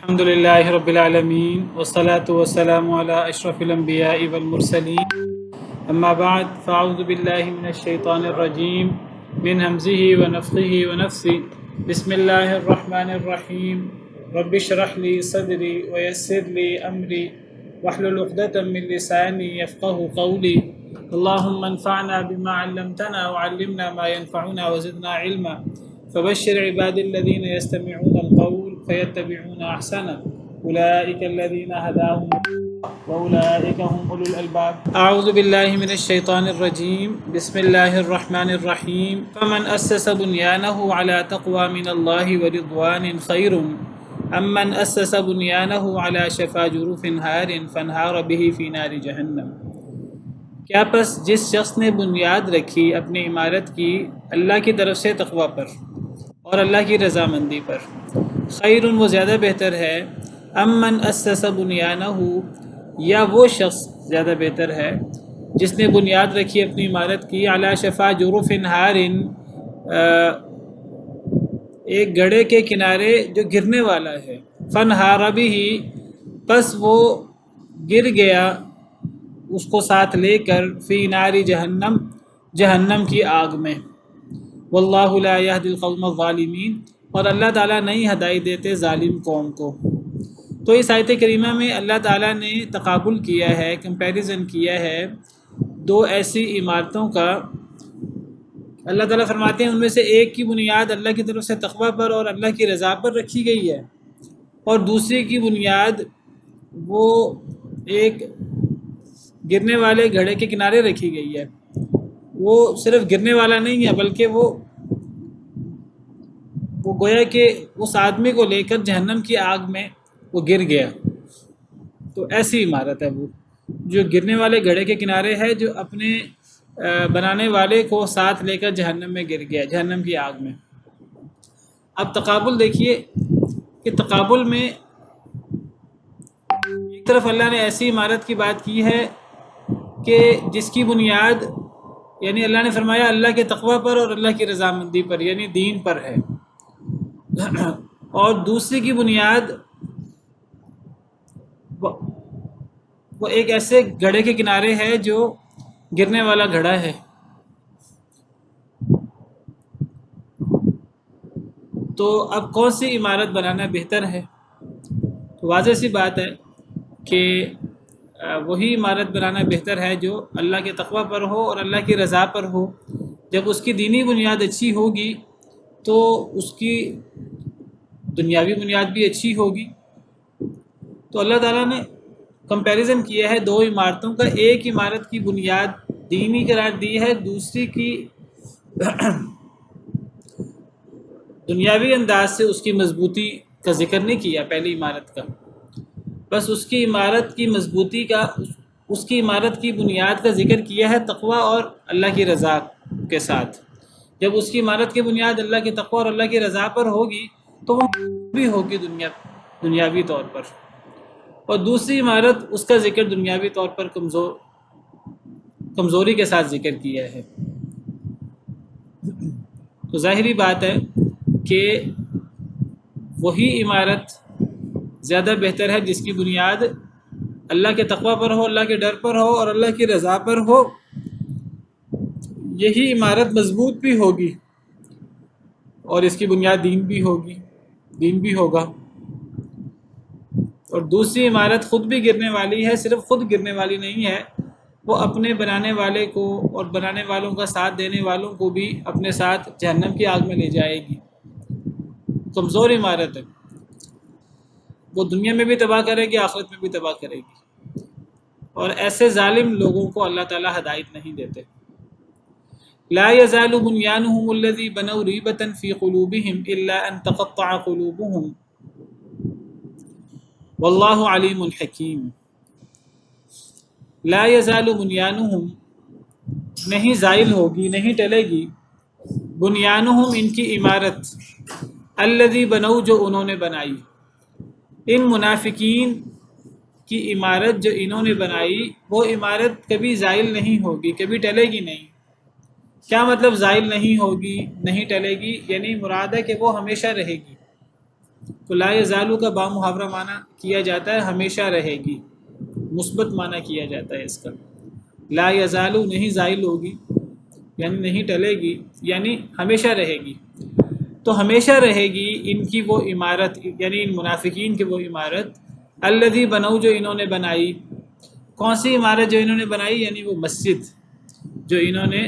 الحمد لله رب العالمين والصلاة والسلام على أشرف الأنبياء والمرسلين أما بعد فأعوذ بالله من الشيطان الرجيم من همزه ونفخه ونفثه بسم الله الرحمن الرحيم رب اشرح لي صدري ويسر لي أمري واحلل عقدة من لساني يفقه قولي اللهم انفعنا بما علمتنا وعلمنا ما ينفعنا وزدنا علما فبشر عباد الذين يستمعون القول فيتبعون أحسنه أولئك الذين هداهم وأولئك هم أولو الألباب أعوذ بالله من الشيطان الرجيم بسم الله الرحمن الرحيم فمن أسس بنيانه على تقوى من الله ورضوان خير أمن أسس بنيانه على شفا جرف هار فانهار به في نار جهنم کیا پس جس شخص نے بنیاد رکھی اپنی عمارت کی اللہ کی طرف سے تقوی پر اور اللہ کی رضامندی پر، خیر وہ زیادہ بہتر ہے، امن اسس بنیانہ یا وہ شخص زیادہ بہتر ہے جس نے بنیاد رکھی اپنی عمارت کی علی شفا جرف ہار، ایک گڑھے کے کنارے جو گرنے والا ہے، فانہار بھی پس وہ گر گیا اس کو ساتھ لے کر فی نار جہنم، جہنم کی آگ میں، واللہ لا یہدی القوم الظالمین، اور اللہ تعالیٰ نہیں ہدایت دیتے ظالم قوم کو۔ تو اس آیت کریمہ میں اللہ تعالیٰ نے تقابل کیا ہے، کمپیریزن کیا ہے دو ایسی عمارتوں کا۔ اللہ تعالیٰ فرماتے ہیں ان میں سے ایک کی بنیاد اللہ کی طرف سے تقوی پر اور اللہ کی رضا پر رکھی گئی ہے، اور دوسری کی بنیاد وہ ایک گرنے والے گھڑے کے کنارے رکھی گئی ہے۔ وہ صرف گرنے والا نہیں ہے بلکہ وہ گویا کہ اس آدمی کو لے کر جہنم کی آگ میں وہ گر گیا۔ تو ایسی عمارت ہے وہ جو گرنے والے گھڑے کے کنارے ہے، جو اپنے بنانے والے کو ساتھ لے کر جہنم میں گر گیا، جہنم کی آگ میں۔ اب تقابل دیکھیے کہ تقابل میں ایک طرف اللہ نے ایسی عمارت کی بات کی ہے کہ جس کی بنیاد یعنی اللہ نے فرمایا اللہ کے تقوی پر اور اللہ کی رضامندی پر، یعنی دین پر ہے، اور دوسری کی بنیاد وہ ایک ایسے گھڑے کے کنارے ہے جو گرنے والا گھڑا ہے۔ تو اب کون سی عمارت بنانا بہتر ہے؟ تو واضح سی بات ہے کہ وہی عمارت بنانا بہتر ہے جو اللہ کے تقوی پر ہو اور اللہ کی رضا پر ہو۔ جب اس کی دینی بنیاد اچھی ہوگی تو اس کی دنیاوی بنیاد بھی اچھی ہوگی۔ تو اللہ تعالیٰ نے کمپیریزن کیا ہے دو عمارتوں کا، ایک عمارت کی بنیاد دینی قرار دی ہے، دوسری کی دنیاوی انداز سے اس کی مضبوطی کا ذکر نہیں کیا پہلی عمارت کا، بس اس کی عمارت کی مضبوطی کا، اس کی عمارت کی بنیاد کا ذکر کیا ہے تقوی اور اللہ کی رضا کے ساتھ۔ جب اس کی عمارت کی بنیاد اللہ کی تقوی اور اللہ کی رضا پر ہوگی تو وہ بھی ہوگی دنیاوی طور پر، اور دوسری عمارت اس کا ذکر دنیاوی طور پر کمزوری کے ساتھ ذکر کیا ہے۔ تو ظاہری بات ہے کہ وہی عمارت زیادہ بہتر ہے جس کی بنیاد اللہ کے تقوی پر ہو، اللہ کے ڈر پر ہو اور اللہ کی رضا پر ہو۔ یہی عمارت مضبوط بھی ہوگی اور اس کی بنیاد دین بھی ہوگا۔ اور دوسری عمارت خود بھی گرنے والی ہے، صرف خود گرنے والی نہیں ہے، وہ اپنے بنانے والے کو اور بنانے والوں کا ساتھ دینے والوں کو بھی اپنے ساتھ جہنم کی آگ میں لے جائے گی۔ کمزور عمارت ہے، وہ دنیا میں بھی تباہ کرے گی، آخرت میں بھی تباہ کرے گی، اور ایسے ظالم لوگوں کو اللہ تعالیٰ ہدایت نہیں دیتے۔ لا يزال بنيانهم الذي بنوا ريبة في قلوبهم إلا أن تقطع قلوبهم والله عليم حكيم۔ لا يزال بنيانهم نہیں زائل ہوگی، نہیں ٹلے گی، بنیانہم ان کی عمارت، الذی بنوا جو انہوں نے بنائی، ان منافقین کی عمارت جو انہوں نے بنائی وہ عمارت کبھی زائل نہیں ہوگی، کبھی ٹلے گی نہیں۔ کیا مطلب زائل نہیں ہوگی، نہیں ٹلے گی؟ یعنی مراد ہے کہ وہ ہمیشہ رہے گی۔ تو لا یزالو کا با محاورہ معنی کیا جاتا ہے ہمیشہ رہے گی، مثبت معنی کیا جاتا ہے اس کا۔ لا یزالو نہیں زائل ہوگی یعنی نہیں ٹلے گی، یعنی ہمیشہ رہے گی۔ تو ہمیشہ رہے گی ان کی وہ عمارت، یعنی ان منافقین کی وہ عمارت، الذی بنو جو انہوں نے بنائی۔ کون سی عمارت جو انہوں نے بنائی؟ یعنی وہ مسجد جو انہوں نے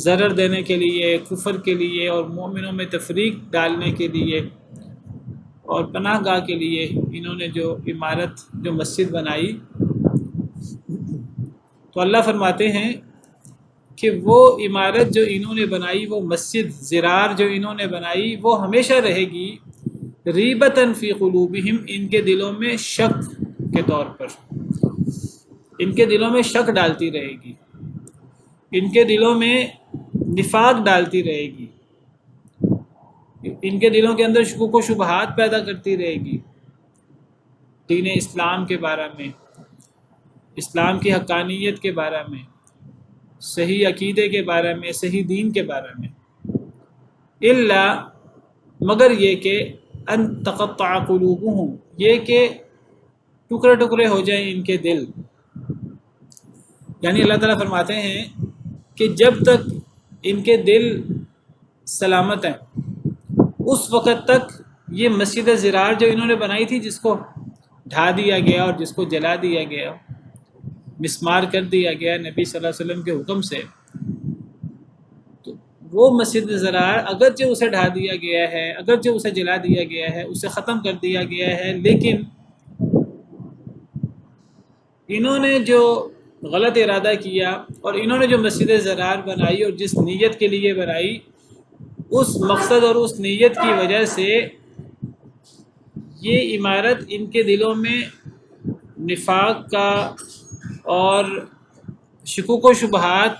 ضرر دینے کے لیے، کفر کے لیے اور مومنوں میں تفریق ڈالنے کے لیے اور پناہ گاہ کے لیے انہوں نے جو عمارت، جو مسجد بنائی، تو اللہ فرماتے ہیں کہ وہ عمارت جو انہوں نے بنائی، وہ مسجد زرار جو انہوں نے بنائی، وہ ہمیشہ رہے گی ریبتاً فی قلوبہم، ان کے دلوں میں شک کے طور پر، ان کے دلوں میں شک ڈالتی رہے گی، ان کے دلوں میں نفاق ڈالتی رہے گی، ان کے دلوں کے اندر شکوک و شبہات پیدا کرتی رہے گی دین اسلام کے بارے میں، اسلام کی حقانیت کے بارے میں، صحیح عقیدے کے بارے میں، صحیح دین کے بارے میں۔ الا مگر یہ کہ ان تقطع قلوبہم، یہ کہ ٹکڑے ٹکڑے ہو جائیں ان کے دل۔ یعنی اللہ تعالیٰ فرماتے ہیں کہ جب تک ان کے دل سلامت ہیں اس وقت تک یہ مسجد زرار جو انہوں نے بنائی تھی، جس کو ڈھا دیا گیا اور جس کو جلا دیا گیا، مسمار کر دیا گیا نبی صلی اللہ علیہ وسلم کے حکم سے، تو وہ مسجد زرار اگرچہ اسے ڈھا دیا گیا ہے، اگرچہ اسے جلا دیا گیا ہے، اسے ختم کر دیا گیا ہے، لیکن انہوں نے جو غلط ارادہ کیا اور انہوں نے جو مسجد زرار بنائی اور جس نیت کے لیے بنائی، اس مقصد اور اس نیت کی وجہ سے یہ عمارت ان کے دلوں میں نفاق کا اور شکوک و شبہات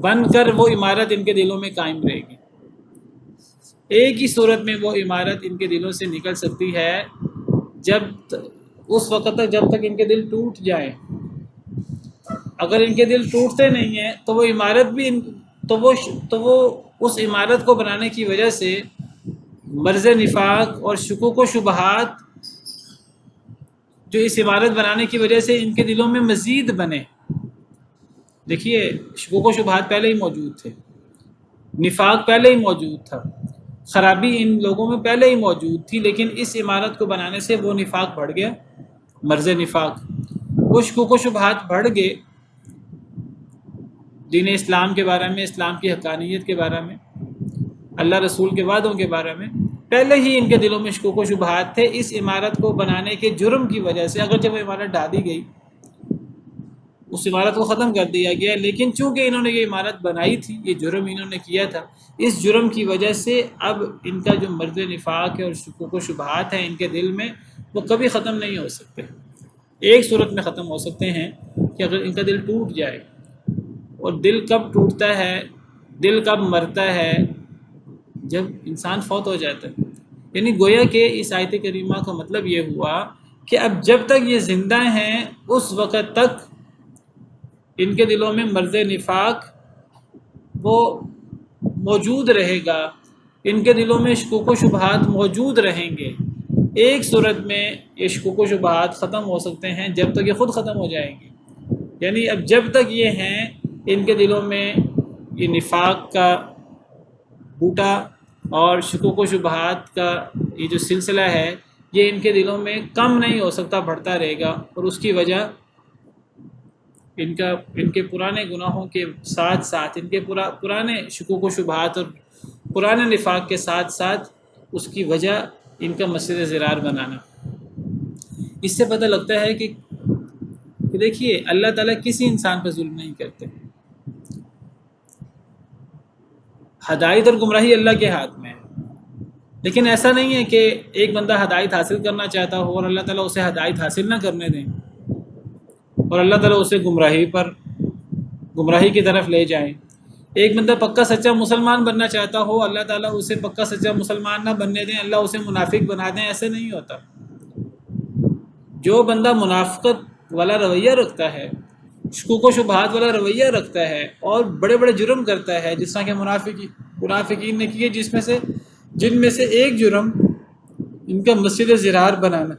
بن کر وہ عمارت ان کے دلوں میں قائم رہے گی۔ ایک ہی صورت میں وہ عمارت ان کے دلوں سے نکل سکتی ہے، اس وقت تک جب تک ان کے دل ٹوٹ جائیں۔ اگر ان کے دل ٹوٹتے نہیں ہیں تو وہ عمارت بھی تو وہ اس عمارت کو بنانے کی وجہ سے مرض نفاق اور شکوک و شبہات جو اس عمارت بنانے کی وجہ سے ان کے دلوں میں مزید بنے۔ دیکھیے، شکوک و شبہات پہلے ہی موجود تھے، نفاق پہلے ہی موجود تھا، خرابی ان لوگوں میں پہلے ہی موجود تھی، لیکن اس عمارت کو بنانے سے وہ نفاق بڑھ گیا، مرض نفاق، وہ شکوک و شبہات بڑھ گئے دین اسلام کے بارے میں، اسلام کی حقانیت کے بارے میں، اللہ رسول کے وعدوں کے بارے میں۔ پہلے ہی ان کے دلوں میں شکوک و شبہات تھے اس عمارت کو بنانے کے جرم کی وجہ سے، اگر جب وہ عمارت ڈھا دی گئی، اس عمارت کو ختم کر دیا گیا، لیکن چونکہ انہوں نے یہ عمارت بنائی تھی، یہ جرم انہوں نے کیا تھا، اس جرم کی وجہ سے اب ان کا جو مرض نفاق ہے اور شکوک و شبہات ہیں ان کے دل میں، وہ کبھی ختم نہیں ہو سکتے۔ ایک صورت میں ختم ہو سکتے ہیں کہ اگر ان کا دل ٹوٹ جائے، اور دل کب ٹوٹتا ہے، دل کب مرتا ہے؟ جب انسان فوت ہو جاتا ہے۔ یعنی گویا کہ اس آیت کریمہ کا مطلب یہ ہوا کہ اب جب تک یہ زندہ ہیں اس وقت تک ان کے دلوں میں مرض نفاق وہ موجود رہے گا، ان کے دلوں میں شکوک و شبہات موجود رہیں گے۔ ایک صورت میں یہ شکوک و شبہات ختم ہو سکتے ہیں جب تک یہ خود ختم ہو جائیں گے۔ یعنی اب جب تک یہ ہیں ان کے دلوں میں یہ نفاق کا بوٹا اور شکوک و شبہات کا یہ جو سلسلہ ہے، یہ ان کے دلوں میں کم نہیں ہو سکتا، بڑھتا رہے گا، اور اس کی وجہ ان کے پرانے گناہوں کے ساتھ ساتھ، ان کے پرانے شکوک و شبہات اور پرانے نفاق کے ساتھ ساتھ اس کی وجہ ان کا مسجد زرار بنانا۔ اس سے پتہ لگتا ہے کہ دیکھیے، اللہ تعالیٰ کسی انسان پر ظلم نہیں کرتے، ہدایت اور گمراہی اللہ کے ہاتھ میں ہے، لیکن ایسا نہیں ہے کہ ایک بندہ ہدایت حاصل کرنا چاہتا ہو اور اللہ تعالیٰ اسے ہدایت حاصل نہ کرنے دیں، اور اللہ تعالیٰ اسے گمراہی کی طرف لے جائیں۔ ایک بندہ پکا سچا مسلمان بننا چاہتا ہو، اللہ تعالیٰ اسے پکا سچا مسلمان نہ بننے دیں، اللہ اسے منافق بنا دیں، ایسے نہیں ہوتا۔ جو بندہ منافقت والا رویہ رکھتا ہے، شکوک و شبہات والا رویہ رکھتا ہے اور بڑے بڑے جرم کرتا ہے، جس طرح کہ منافقین نے کیے، جن میں سے ایک جرم ان کا مسجد زرار بنانا،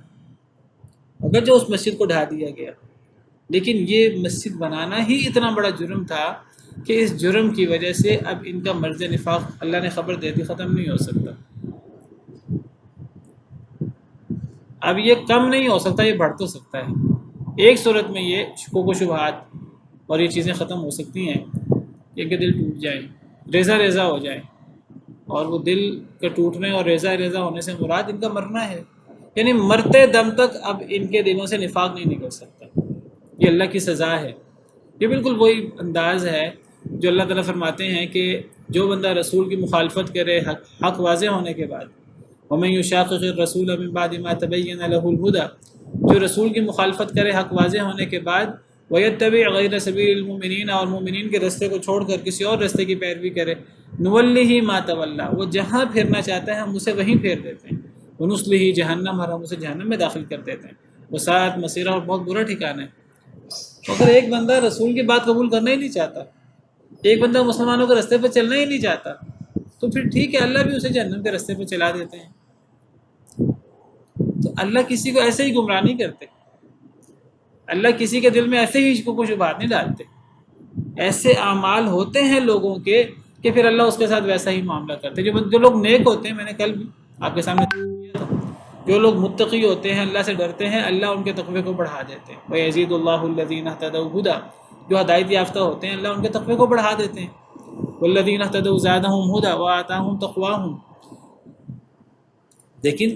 اگر جو اس مسجد کو ڈھا دیا گیا، لیکن یہ مسجد بنانا ہی اتنا بڑا جرم تھا کہ اس جرم کی وجہ سے اب ان کا مرض نفاق اللہ نے خبر دے دی ختم نہیں ہو سکتا۔ اب یہ کم نہیں ہو سکتا، یہ بڑھ تو سکتا ہے۔ ایک صورت میں یہ شکوک و شبہات اور یہ چیزیں ختم ہو سکتی ہیں کہ ان کے دل ٹوٹ جائیں، ریزہ ریزہ ہو جائیں، اور وہ دل کے ٹوٹنے اور ریزہ ریزہ ہونے سے مراد ان کا مرنا ہے، یعنی مرتے دم تک اب ان کے دلوں سے نفاق نہیں نکل سکتا۔ یہ اللہ کی سزا ہے۔ یہ بالکل وہی انداز ہے جو اللہ تعالیٰ فرماتے ہیں کہ جو بندہ رسول کی مخالفت کرے حق واضح ہونے کے بعد، وَمَن يُشَاقِقِ الرَّسُولَ مِن بَعْدِ مَا تَبَيَّنَ لَهُ الْهُدَى، جو رسول کی مخالفت کرے حق واضح ہونے کے بعد، وَيَتَّبِعْ غَيْرَ سَبِيلِ الْمُؤْمِنِينَ، اور مومنین کے رستے کو چھوڑ کر کسی اور رستے کی پیروی کرے، نُوَلِّهِ مَا تَوَلَّى، وہ جہاں پھرنا چاہتا ہے ہم اسے وہیں پھیر دیتے ہیں، وَنُصْلِهِ جہنم، اور ہم اسے جہنم میں داخل کر دیتے ہیں، وَسَاءَتْ مَصِيرًا، اور بہت برا ٹھکانہ ہے۔ اگر ایک بندہ رسول کی بات قبول کرنا ہی نہیں چاہتا، ایک بندہ مسلمانوں کے رستے پہ چلنا ہی نہیں چاہتا، تو پھر ٹھیک ہے، اللہ بھی اسے جہنم کے رستے پہ چلا دیتے ہیں۔ تو اللہ کسی کو ایسے ہی گمراہ نہیں کرتے، اللہ کسی کے دل میں ایسے ہی شکوک و شبہات نہیں ڈالتے۔ ایسے اعمال ہوتے ہیں لوگوں کے کہ پھر اللہ اس کے ساتھ ویسا ہی معاملہ کرتے ہیں۔ جو لوگ نیک ہوتے ہیں، میں نے کل بھی آپ کے سامنے کیا تھا، جو لوگ متقی ہوتے ہیں، اللہ سے ڈرتے ہیں، اللہ ان کے تقوی کو بڑھا دیتے ہیں۔ وَيَزِيدُ اللَّهُ الَّذِينَ اهْتَدَوْا هُدًى، جو ہدایت یافتہ ہوتے ہیں اللہ ان کے تقوی کو بڑھا دیتے ہیں۔ وَالَّذِينَ اهْتَدَوْا زَادَهُمْ هُدًى وَآتَاهُمْ تَقْوَاهُمْ۔ لیکن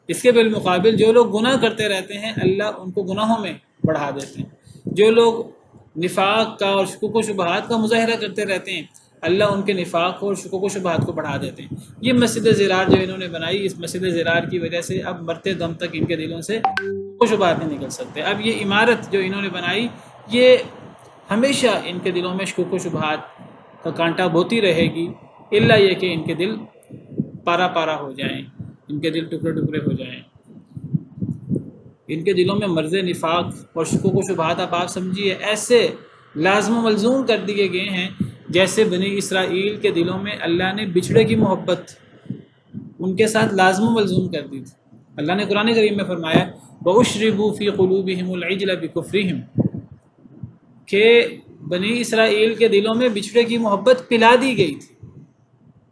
اس کے بالمقابل جو لوگ گناہ کرتے رہتے ہیں اللہ ان کو گناہوں میں بڑھا دیتے ہیں۔ جو لوگ نفاق کا اور شکوک و شبہات کا مظاہرہ کرتے رہتے ہیں اللہ ان کے نفاق اور شکوک و شبہات کو بڑھا دیتے ہیں۔ یہ مسجد زرار جو انہوں نے بنائی، اس مسجد زرار کی وجہ سے اب مرتے دم تک ان کے دلوں سے شکوک و شبہات نہیں نکل سکتے۔ اب یہ عمارت جو انہوں نے بنائی، یہ ہمیشہ ان کے دلوں میں شکوک و شبہات کا کانٹا بوتی رہے گی، الا یہ کہ ان کے دل پارا پارا ہو جائیں، ان کے دل ٹکڑے ٹکڑے ہو جائیں۔ ان کے دلوں میں مرض نفاق اور شکوک و شبہات آپ سمجھیے ایسے لازم و ملزوم کر دیے گئے ہیں جیسے بنی اسرائیل کے دلوں میں اللہ نے بچھڑے کی محبت ان کے ساتھ لازم و ملزوم کر دی تھی۔ اللہ نے قرآن کریم میں فرمایا وَأُشْرِبُوا فِي قُلُوبِهِمُ الْعِجْلَ بِكُفْرِهِمْ، کہ بنی اسرائیل کے دلوں میں بچھڑے کی محبت پلا دی گئی تھی۔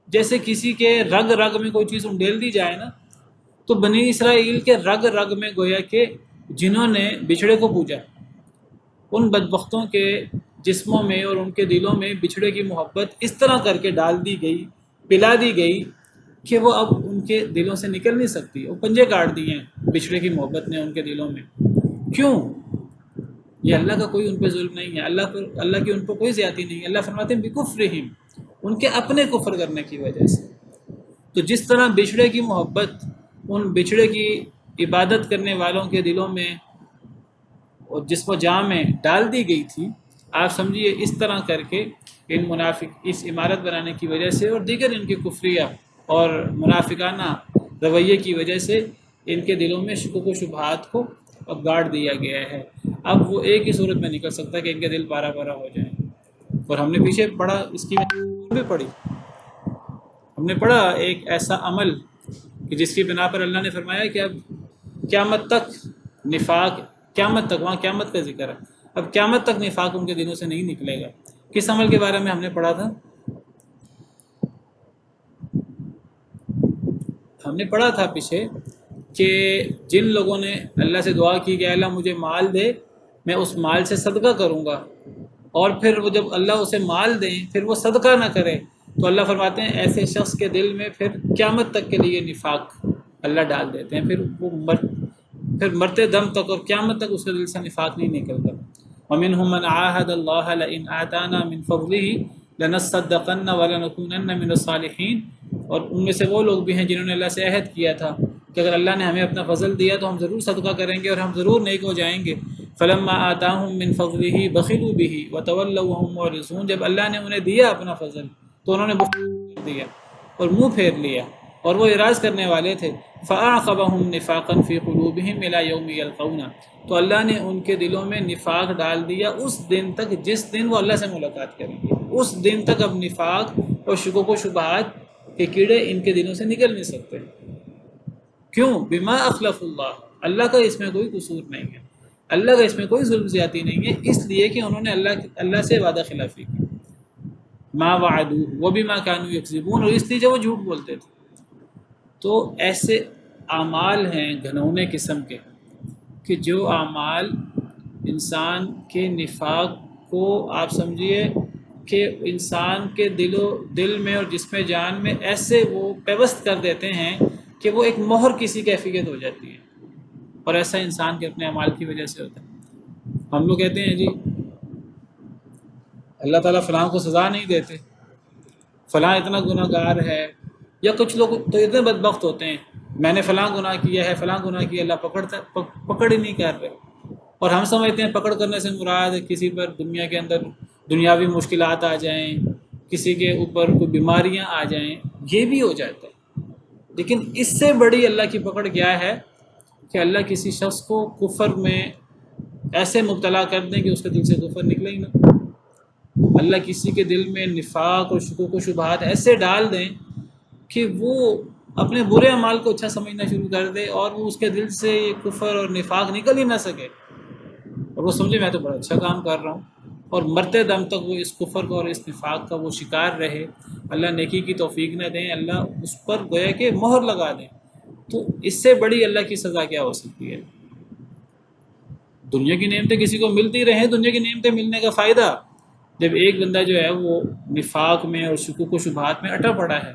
جیسے کسی کے رگ رگ میں کوئی چیز انڈیل دی جائے نا، تو بنی اسرائیل کے رگ رگ میں گویا کہ جنہوں نے بچھڑے کو پوجا، ان بدبختوں کے جسموں میں اور ان کے دلوں میں بچھڑے کی محبت اس طرح کر کے ڈال دی گئی، پلا دی گئی کہ وہ اب ان کے دلوں سے نکل نہیں سکتی۔ وہ پنجے کاٹ دیے ہیں بچھڑے کی محبت نے ان کے دلوں میں۔ کیوں؟ یہ اللہ کا کوئی ان پہ ظلم نہیں ہے، اللہ کی ان پہ کوئی زیادتی نہیں ہے۔ اللہ فرماتے ہیں بکفرہم، ان کے اپنے کفر کرنے کی وجہ سے۔ تو جس طرح بچھڑے کی محبت ان بچھڑے کی عبادت کرنے والوں کے دلوں میں اور جسم و جاں میں ڈال دی گئی تھی، آپ سمجھیے اس طرح کر کے ان منافق اس عمارت بنانے کی وجہ سے اور دیگر ان کی کفریہ اور منافقانہ رویے کی وجہ سے ان کے دلوں میں شکوک و شبہات کو اب گاڑ دیا گیا ہے۔ اب وہ ایک ہی صورت میں نکل سکتا ہے کہ ان کے دل پارا پارا ہو جائیں۔ اور ہم نے پیچھے پڑھا، اس کی بھی پڑھی، ہم نے پڑھا ایک ایسا عمل کہ جس کی بنا پر اللہ نے فرمایا کہ اب قیامت تک نفاق، قیامت تک، وہاں قیامت کا ذکر ہے، اب قیامت تک نفاق ان کے دلوں سے نہیں نکلے گا۔ کس عمل کے بارے میں ہم نے پڑھا تھا؟ ہم نے پڑھا تھا پیچھے کہ جن لوگوں نے اللہ سے دعا کی کہ اللہ مجھے مال دے، میں اس مال سے صدقہ کروں گا، اور پھر وہ جب اللہ اسے مال دیں پھر وہ صدقہ نہ کرے، تو اللہ فرماتے ہیں ایسے شخص کے دل میں پھر قیامت تک کے لیے نفاق اللہ ڈال دیتے ہیں، پھر وہ پھر مرتے دم تک اور قیامت تک اس کے دل سے نفاق نہیں نکلتا۔ وَمِنْهُمْ مَنْ عَاهَدَ اللَّهَ لَئِنْ آتَانَا مِنْ فَضْلِهِ لَنَصَّدَّقَنَّ وَلَنَكُونَنَّ مِنَ الصَّالِحِينَ، اور ان میں سے وہ لوگ بھی ہیں جنہوں نے اللہ سے عہد کیا تھا کہ اگر اللہ نے ہمیں اپنا فضل دیا تو ہم ضرور صدقہ کریں گے اور ہم ضرور نیک ہو جائیں گے۔ فَلَمَّا آتَاهُم مِّن فَضْلِهِ بَخِلُوا بِهِ وَتَوَلَّوْا وَهُم مُعْرِضُونَ، جب اللہ نے انہیں دیا اپنا فضل تو انہوں نے بخل کر دیا اور منہ پھیر لیا اور وہ اعراض کرنے والے تھے۔ فَأَعْقَبَهُمْ نِفَاقًا فِي قُلُوبِهِمْ إِلَى يَوْمِ يَلْقَوْنَهُ، تو اللہ نے ان کے دلوں میں نفاق ڈال دیا اس دن تک جس دن وہ اللہ سے ملاقات کریں گے۔ اس دن تک اب نفاق اور شکوک و شبہات کے کیڑے ان کے دلوں سے نکل نہیں سکتے۔ کیوں؟ بما اخلف اللہ، اللہ کا اس میں کوئی قصور نہیں ہے، اللہ کا اس میں کوئی ظلم زیادتی نہیں ہے، اس لیے کہ انہوں نے اللہ سے وعدہ خلافی کی۔ ما وعدوه وبما كانوا يكذبون، اور اس لیے جو وہ جھوٹ بولتے تھے۔ تو ایسے اعمال ہیں گھنونے قسم کے کہ جو اعمال انسان کے نفاق کو آپ سمجھیے کہ انسان کے دل میں اور جسم جان میں ایسے وہ پیوست کر دیتے ہیں کہ وہ ایک مہر کسی کیفیت ہو جاتی ہے، اور ایسا انسان کے اپنے اعمال کی وجہ سے ہوتا ہے۔ ہم لوگ کہتے ہیں جی اللہ تعالیٰ فلاں کو سزا نہیں دیتے، فلاں اتنا گناہ گار ہے، یا کچھ لوگ تو اتنے بدبخت ہوتے ہیں میں نے فلاں گناہ کیا ہے، فلاں گناہ کیا، اللہ پکڑ ہی نہیں کر رہے، اور ہم سمجھتے ہیں پکڑ کرنے سے مراد کسی پر دنیا کے اندر دنیاوی مشکلات آ جائیں، کسی کے اوپر کوئی بیماریاں آ جائیں، یہ بھی ہو جاتا ہے۔ لیکن اس سے بڑی اللہ کی پکڑ کیا ہے کہ اللہ کسی شخص کو کفر میں ایسے مبتلا کر دیں کہ اس کے دل سے کفر نکلے ہی نہ، اللہ کسی کے دل میں نفاق اور شکوک و شبہات ایسے ڈال دیں کہ وہ اپنے برے اعمال کو اچھا سمجھنا شروع کر دے، اور وہ اس کے دل سے یہ کفر اور نفاق نکل ہی نہ سکے، اور وہ سمجھے میں تو بڑا اچھا کام کر رہا ہوں، اور مرتے دم تک وہ اس کفر کو اور اس نفاق کا وہ شکار رہے، اللہ نیکی کی توفیق نہ دیں، اللہ اس پر گویا کہ مہر لگا دیں۔ تو اس سے بڑی اللہ کی سزا کیا ہو سکتی ہے؟ دنیا کی نعمتیں کسی کو ملتی رہیں، دنیا کی نعمتیں ملنے کا فائدہ، جب ایک بندہ جو ہے وہ نفاق میں اور شکوک و شبہات میں اٹا پڑا ہے،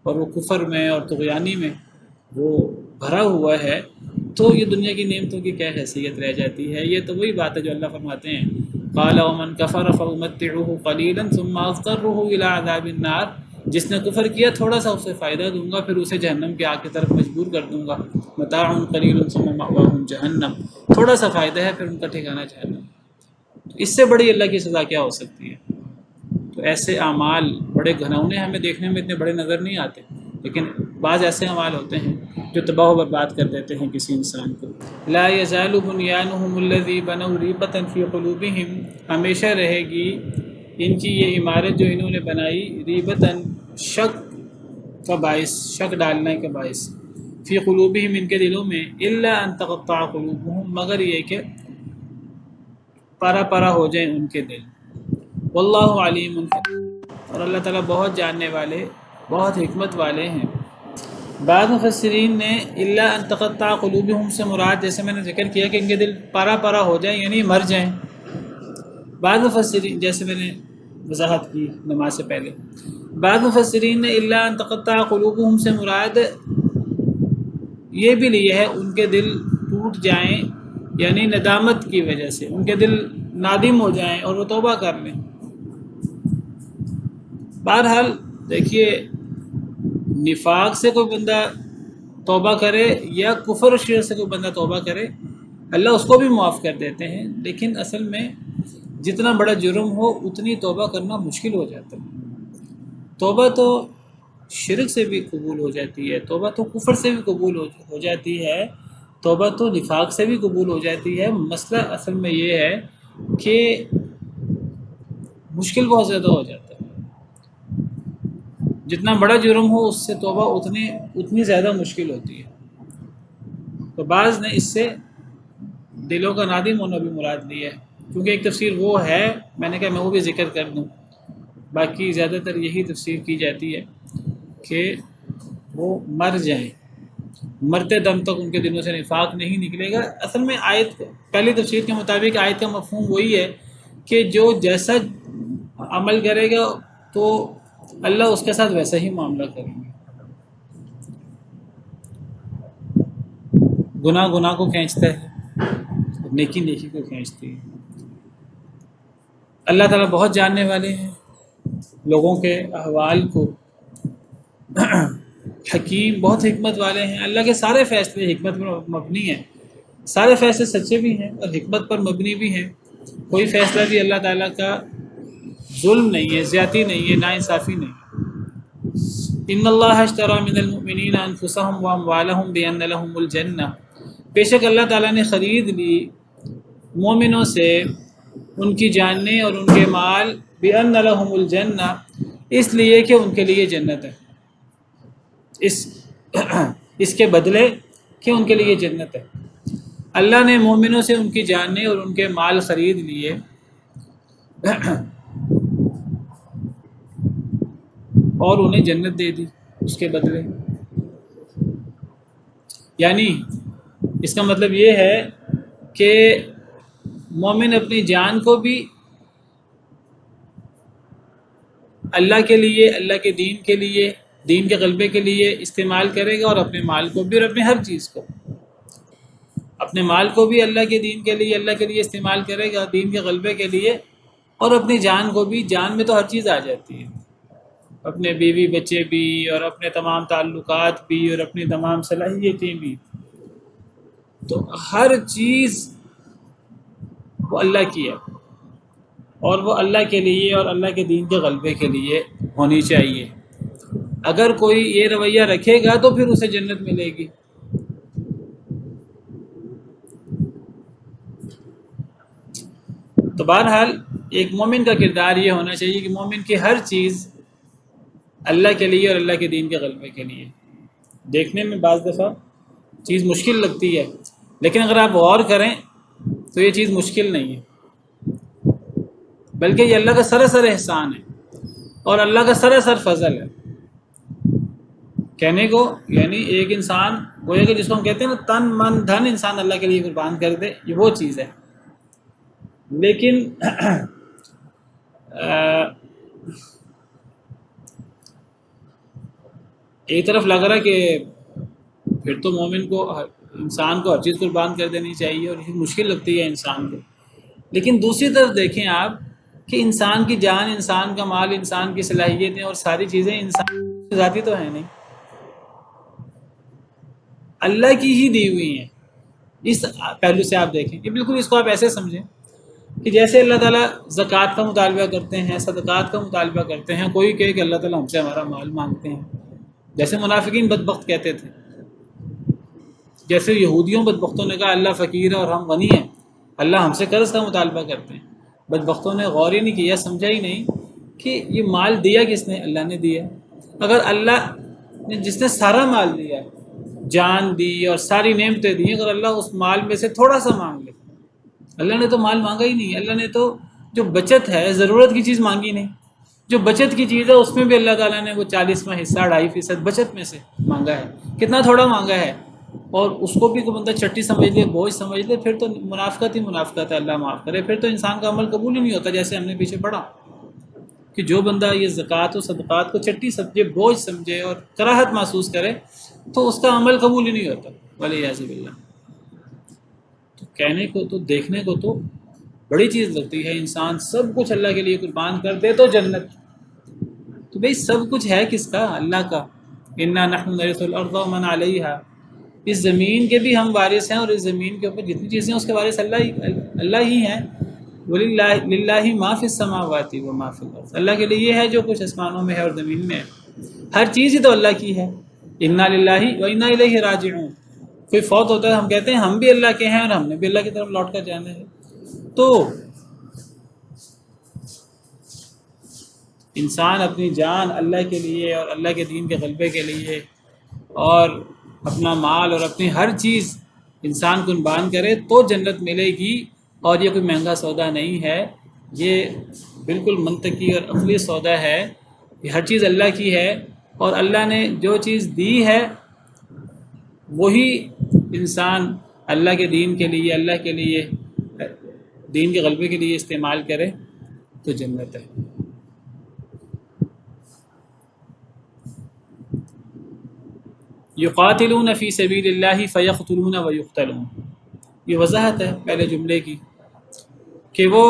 اور وہ کفر میں اور طغیانی میں وہ بھرا ہوا ہے، تو یہ دنیا کی نعمتوں کی کیا حیثیت رہ جاتی ہے؟ یہ تو وہی بات ہے جو اللہ فرماتے ہیں قال ومن کفر فامتعه قلیلا ثم اضطره الى عذاب النار، جس نے کفر کیا تھوڑا سا اسے فائدہ دوں گا، پھر اسے جہنم کی آگ کی طرف مجبور کر دوں گا، متاع قلیل ثم مأواهم جہنم، تھوڑا سا فائدہ ہے پھر ان کا ٹھکانہ جہنم۔ تو اس سے بڑی اللہ کی سزا کیا ہو سکتی ہے؟ تو ایسے اعمال بڑے گھنونے ہمیں دیکھنے میں اتنے بڑے نظر نہیں آتے، لیکن بعض ایسے اعمال ہوتے ہیں جو تباہ و برباد کر دیتے ہیں کسی انسان کو۔ لا یزال بنیانہم الذی بنوا ریبۃ فی قلوبہم، ہمیشہ رہے گی ان کی یہ عمارت جو انہوں نے بنائی، ریبتاً شک کا باعث، شک ڈالنے کا باعث، فی قلوبہم ان کے دلوں میں، الا ان تقطع قلوبہم، مگر یہ کہ پارا پارا ہو جائیں ان کے دل۔ واللہ علیم حکیم، اور اللہ تعالیٰ بہت جاننے والے، بہت حکمت والے ہیں۔ بعض مفسرین نے الا ان تقطع قلوبہم سے مراد، جیسے میں نے ذکر کیا کہ ان کے دل پارا پارا ہو جائیں یعنی مر جائیں، بعض مفسرین جیسے میں نے وضاحت کی نماز سے پہلے، بعض مفسرین نے الا ان تقطع قلوبہم سے مراد یہ بھی لی ہے ان کے دل ٹوٹ جائیں، یعنی ندامت کی وجہ سے ان کے دل نادم ہو جائیں اور وہ توبہ کر لیں۔ بہرحال دیکھیے، نفاق سے کوئی بندہ توبہ کرے یا کفر و شرک سے کوئی بندہ توبہ کرے، اللہ اس کو بھی معاف کر دیتے ہیں، لیکن اصل میں جتنا بڑا جرم ہو اتنی توبہ کرنا مشکل ہو جاتا ہے۔ توبہ تو شرک سے بھی قبول ہو جاتی ہے، توبہ تو کفر سے بھی قبول ہو جاتی ہے، توبہ تو نفاق سے بھی قبول ہو جاتی ہے۔ مسئلہ اصل میں یہ ہے کہ مشکل بہت زیادہ ہو جاتا ہے، جتنا بڑا جرم ہو اس سے توبہ اتنی زیادہ مشکل ہوتی ہے۔ تو بعض نے اس سے دلوں کا نادم ہونا بھی مراد لیا ہے، کیونکہ ایک تفسیر وہ ہے، میں نے کہا میں وہ بھی ذکر کر دوں، باقی زیادہ تر یہی تفسیر کی جاتی ہے کہ وہ مر جائیں، مرتے دم تک ان کے دلوں سے نفاق نہیں نکلے گا۔ اصل میں آیت پہلی تفسیر کے مطابق آیت کا مفہوم وہی ہے کہ جو جیسا عمل کرے گا تو اللہ اس کے ساتھ ویسا ہی معاملہ کریں گے۔ گناہ گناہ کو کھینچتا ہے، نیکی نیکی کو کھینچتی ہے۔ اللہ تعالیٰ بہت جاننے والے ہیں لوگوں کے احوال کو، حکیم، بہت حکمت والے ہیں۔ اللہ کے سارے فیصلے حکمت پر مبنی ہیں، سارے فیصلے سچے بھی ہیں اور حکمت پر مبنی بھی ہیں۔ کوئی فیصلہ بھی اللہ تعالیٰ کا ظلم نہیں ہے، زیادتی نہیں ہے، ناانصافی نہیں ہے۔ ان اللہ اشتری من المؤمنین انفسهم واموالهم بان لهم الجنہ، بے شک اللہ تعالیٰ نے خرید لی مومنوں سے ان کی جانیں اور ان کے مال، بان لهم الجنہ، اس لیے کہ ان کے لیے جنت ہے، اس کے بدلے کہ ان کے لیے جنت ہے۔ اللہ نے مومنوں سے ان کی جانیں اور ان کے مال خرید لیے اور انہیں جنت دے دی اس کے بدلے۔ یعنی اس کا مطلب یہ ہے کہ مومن اپنی جان کو بھی اللہ کے لیے، اللہ کے دین کے لیے، دین کے غلبے کے لیے استعمال کرے گا، اور اپنے مال کو بھی اور اپنے ہر چیز کو، اپنے مال کو بھی اللہ کے دین کے لیے، اللہ کے لیے استعمال کرے گا، دین کے غلبے کے لیے، اور اپنی جان کو بھی۔ جان میں تو ہر چیز آ جاتی ہے، اپنے بیوی بچے بھی، اور اپنے تمام تعلقات بھی، اور اپنی تمام صلاحیتیں بھی۔ تو ہر چیز وہ اللہ کی ہے، اور وہ اللہ کے لیے اور اللہ کے دین کے غلبے کے لیے ہونی چاہیے۔ اگر کوئی یہ رویہ رکھے گا تو پھر اسے جنت ملے گی۔ تو بہرحال ایک مومن کا کردار یہ ہونا چاہیے کہ مومن کی ہر چیز اللہ کے لیے اور اللہ کے دین کے غلبے کے لیے۔ دیکھنے میں بعض دفعہ چیز مشکل لگتی ہے، لیکن اگر آپ غور کریں تو یہ چیز مشکل نہیں ہے، بلکہ یہ اللہ کا سراسر احسان ہے اور اللہ کا سراسر فضل ہے۔ کہنے کو یعنی ایک انسان گویا کہ جس کو ہم کہتے ہیں نا تن من دھن انسان اللہ کے لیے قربان کر دے، یہ وہ چیز ہے۔ لیکن ایک طرف لگ رہا ہے کہ پھر تو مومن کو، انسان کو ہر چیز قربان کر دینی چاہیے، اور یہ مشکل لگتی ہے انسان کو۔ لیکن دوسری طرف دیکھیں آپ کہ انسان کی جان، انسان کا مال، انسان کی صلاحیتیں اور ساری چیزیں انسان کی ذاتی تو ہیں نہیں، اللہ کی ہی دی ہوئی ہیں۔ اس پہلو سے آپ دیکھیں کہ بالکل اس کو آپ ایسے سمجھیں کہ جیسے اللہ تعالیٰ زکوٰۃ کا مطالبہ کرتے ہیں، صدقات کا مطالبہ کرتے ہیں، کوئی کہے کہ اللہ تعالیٰ ہم سے ہمارا مال مانگتے ہیں، جیسے منافقین بدبخت کہتے تھے، جیسے یہودیوں بدبختوں نے کہا اللہ فقیر ہے اور ہم غنی ہیں، اللہ ہم سے قرض کا مطالبہ کرتے ہیں۔ بدبختوں نے غور ہی نہیں کیا، سمجھا ہی نہیں کہ یہ مال دیا کس نے؟ اللہ نے دیا۔ اگر اللہ نے، جس نے سارا مال دیا، جان دی اور ساری نعمتیں دی، اگر اللہ اس مال میں سے تھوڑا سا مانگ لے، اللہ نے تو مال مانگا ہی نہیں، اللہ نے تو جو بچت ہے، ضرورت کی چیز مانگی نہیں، جو بچت کی چیز ہے اس میں بھی اللہ تعالیٰ نے وہ 40واں حصہ 2.5% بچت میں سے مانگا ہے، کتنا تھوڑا مانگا ہے، اور اس کو بھی کوئی بندہ چٹی سمجھ لے، بوجھ سمجھ لے، پھر تو منافقت ہی منافقت ہے، اللہ معاف کرے، پھر تو انسان کا عمل قبول ہی نہیں ہوتا۔ جیسے ہم نے پیچھے پڑھا کہ جو بندہ یہ زکوٰۃ و صدقات کو چٹی سمجھے، بوجھ سمجھے اور کراہت محسوس کرے تو اس کا عمل قبول ہی نہیں ہوتا، والعیاذ باللہ۔ تو کہنے کو تو، دیکھنے کو تو بڑی چیز لگتی ہے، انسان سب کچھ اللہ کے لیے قربان کر دے تو جنت۔ تو بھئی سب کچھ ہے کس کا؟ اللہ کا۔ انا نحن نرث الارض ومن علیہا، اس زمین کے بھی ہم وارث ہیں، اور اس زمین کے اوپر جتنی چیزیں ہیں اس کے وارث اللہ ہی ہیں۔ للہ ما فی السماوات وما فی الارض، اللہ کے لیے یہ ہے جو کچھ آسمانوں میں ہے اور زمین میں ہے، ہر چیز ہی تو اللہ کی ہے۔ انا للہ و انا الیہ راجعون، کوئی فوت ہوتا ہے ہم کہتے ہیں ہم بھی اللہ کے ہیں اور ہم نے بھی اللہ کی طرف لوٹ کر جانا ہے۔ تو انسان اپنی جان اللہ کے لیے اور اللہ کے دین کے غلبے کے لیے، اور اپنا مال اور اپنی ہر چیز انسان قربان کرے تو جنت ملے گی، اور یہ کوئی مہنگا سودا نہیں ہے، یہ بالکل منطقی اور عقلی سودا ہے۔ یہ ہر چیز اللہ کی ہے، اور اللہ نے جو چیز دی ہے وہی انسان اللہ کے دین کے لیے، اللہ کے لیے، دین کے غلبے کے لیے استعمال کرے تو جنت ہے۔ یقاتلون فی سبیل اللہ فیقتلون ویقتلون، یہ وضاحت ہے پہلے جملے کی کہ وہ